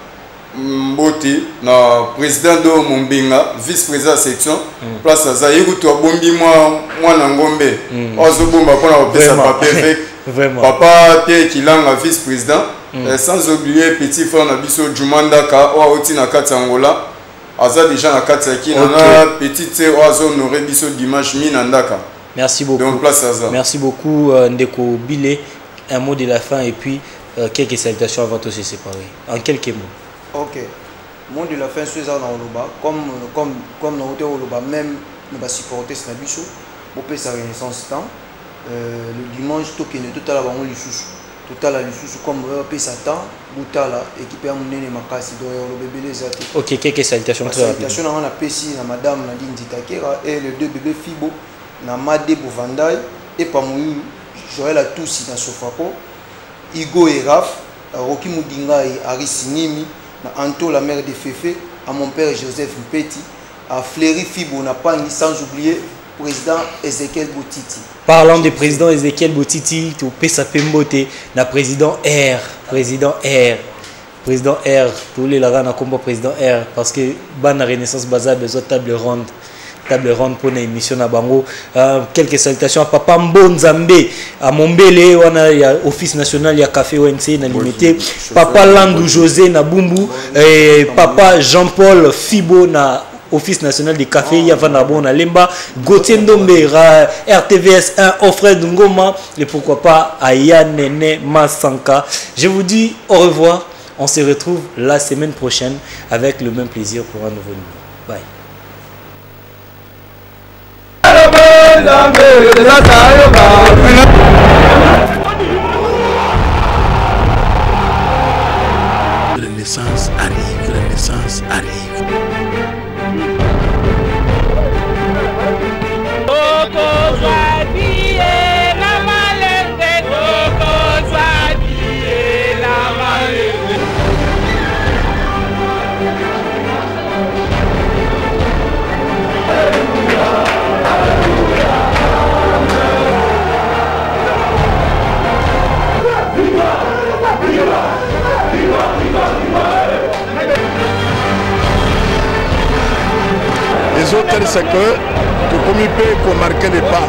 mbote na président do Mombinga, vice-président section, place za yekuto bombi moi na ngombe. Ozo bomba pour na pesa papier avec. Papa Pierre Kilanga vice-président. Sans oublier petit frère Nabiso Jumandaka, Oaoti na kati Angola. Aza déjà na kati qui na petit sœur Oazo honoré biso dimanche Minandaka. Merci beaucoup. Donc place Aza. Merci beaucoup Ndeko Bilé. Un mot de la fin et puis quelques salutations avant de se séparer. En quelques mots. OK. Mot de la fin c'est ça dans Oloba comme dans hôtel Oloba même nous va supporter ce Nabiso pour payer sa renaissance temps. Le dimanche toke ne total bango lisusu. Total lisusu comme payer sa temps butala équipe ya munene makasi do le bébé les athées. OK, quelques salutations très rapides. Salutations na pesi na madame Nadine Zitakera et les deux bébés Fibo na Made Bovandai et Pamouyou Joël Atoussi na Sofako Igo et Raf Rocky Moudinga et Aris Nimi na Anto la mère de Fefe à mon père Joseph Mpeti à Fleury Fibo na Pangi sans oublier président Ezekiel Boutiti. Parlant du président Ezekiel Boutiti, tu peux s'appeler Mbote, na président R, tous les lara na combat président R parce que ban la Renaissance Baza besoin table ronde pour une émission na bango. Quelques salutations à Papa Mbonzambe à Mombele, on a office national, il y a café ONC na limité, Papa Landou José na Bumbu et Papa Jean-Paul Fibo na Office national du café, il y a Vanabon à Lemba, Gauthier Ndombe, RTVS 1, Offred Ngoma, et pourquoi pas Aya Nene Masanka. Je vous dis au revoir. On se retrouve la semaine prochaine avec le même plaisir pour un nouveau numéro. Bye. Renaissance arrive, Renaissance arrive. Les autres, c'est que, comme il peut marquer les pas.